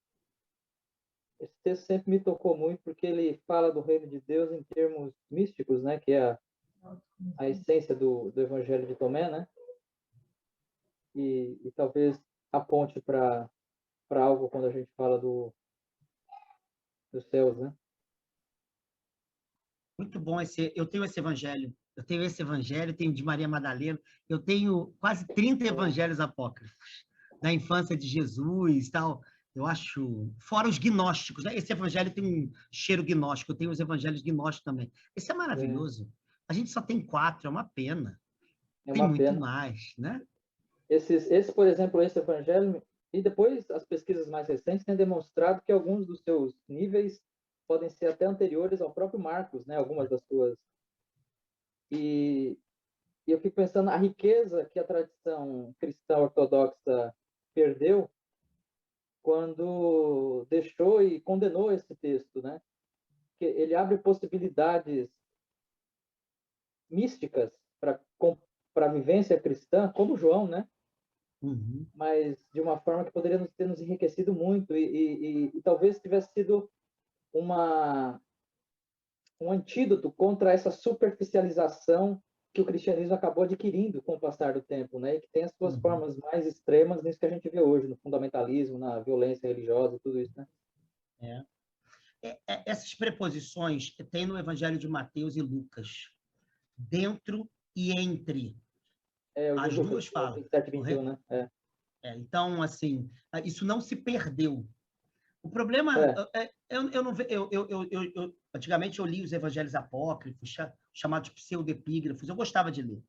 Esse texto sempre me tocou muito, porque ele fala do reino de Deus em termos místicos, né? Que é a essência do Evangelho de Tomé, né? E talvez aponte para algo quando a gente fala dos céus, né? Muito bom eu tenho esse evangelho. Eu tenho esse evangelho, tenho de Maria Madalena, eu tenho quase 30 evangelhos apócrifos da infância de Jesus, tal. Eu acho, fora os gnósticos, né? Esse evangelho tem um cheiro gnóstico, eu tenho os evangelhos gnósticos também. Esse é maravilhoso. A gente só tem 4, é uma pena. É Tem uma muito pena. mais, né? Por exemplo, esse evangelho, e depois as pesquisas mais recentes têm demonstrado que alguns dos seus níveis podem ser até anteriores ao próprio Marcos, né? Algumas das suas. E eu fico pensando a riqueza que a tradição cristã ortodoxa perdeu quando deixou e condenou esse texto, né? Que ele abre possibilidades místicas para a vivência cristã, como João, né? Uhum. Mas de uma forma que poderia ter nos enriquecido muito e talvez tivesse sido um antídoto contra essa superficialização que o cristianismo acabou adquirindo com o passar do tempo, né? E que tem as suas formas mais extremas nisso que a gente vê hoje, no fundamentalismo, na violência religiosa e tudo isso, né? Essas preposições tem no Evangelho de Mateus e Lucas. Dentro e entre. As duas falam. 27, 21, né? Então, assim, isso não se perdeu. O problema, eu não vejo. Antigamente eu li os evangelhos apócrifos, chamados pseudepígrafos, eu gostava de ler.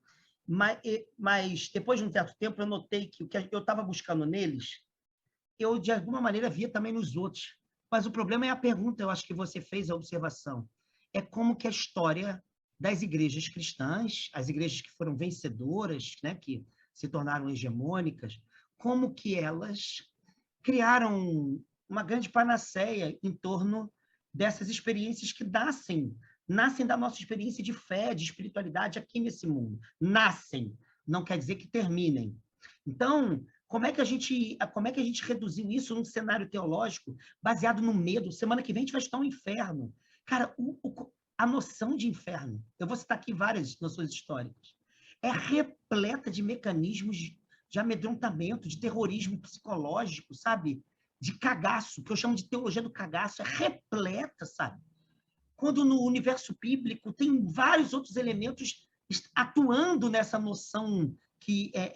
Mas depois de um certo tempo eu notei que o que eu estava buscando neles, eu de alguma maneira via também nos outros. Mas o problema é a pergunta, eu acho que você fez a observação. É como que a história das igrejas cristãs, as igrejas que foram vencedoras, né, que se tornaram hegemônicas, como que elas criaram uma grande panaceia em torno dessas experiências que nascem da nossa experiência de fé, de espiritualidade aqui nesse mundo. Nascem, não quer dizer que terminem. Então, como é que a gente reduziu isso num cenário teológico baseado no medo? Semana que vem a gente vai estudar um inferno. Cara, a noção de inferno, eu vou citar aqui várias noções históricas, é repleta de mecanismos de amedrontamento, de terrorismo psicológico, sabe? De cagaço, que eu chamo de teologia do cagaço, é repleta, sabe? Quando no universo bíblico tem vários outros elementos atuando nessa noção,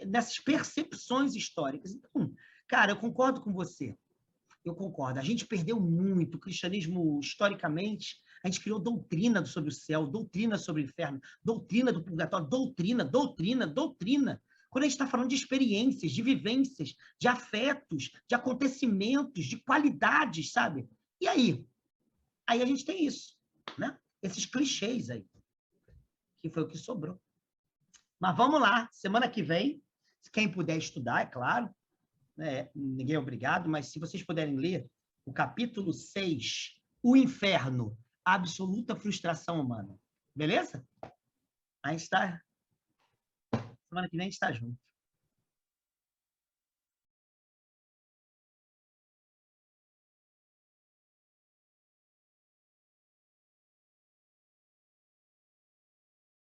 nessas percepções históricas. Então, cara, eu concordo com você. Eu concordo. A gente perdeu muito o cristianismo historicamente. A gente criou doutrina sobre o céu, doutrina sobre o inferno, doutrina do purgatório, doutrina. Quando a gente está falando de experiências, de vivências, de afetos, de acontecimentos, de qualidades, sabe? E aí? Aí a gente tem isso, né? Esses clichês aí, que foi o que sobrou. Mas vamos lá, semana que vem, quem puder estudar, é claro, né? Ninguém é obrigado, mas se vocês puderem ler o capítulo 6, O Inferno, a absoluta frustração humana. Beleza? A gente está... Semana que vem a gente está junto.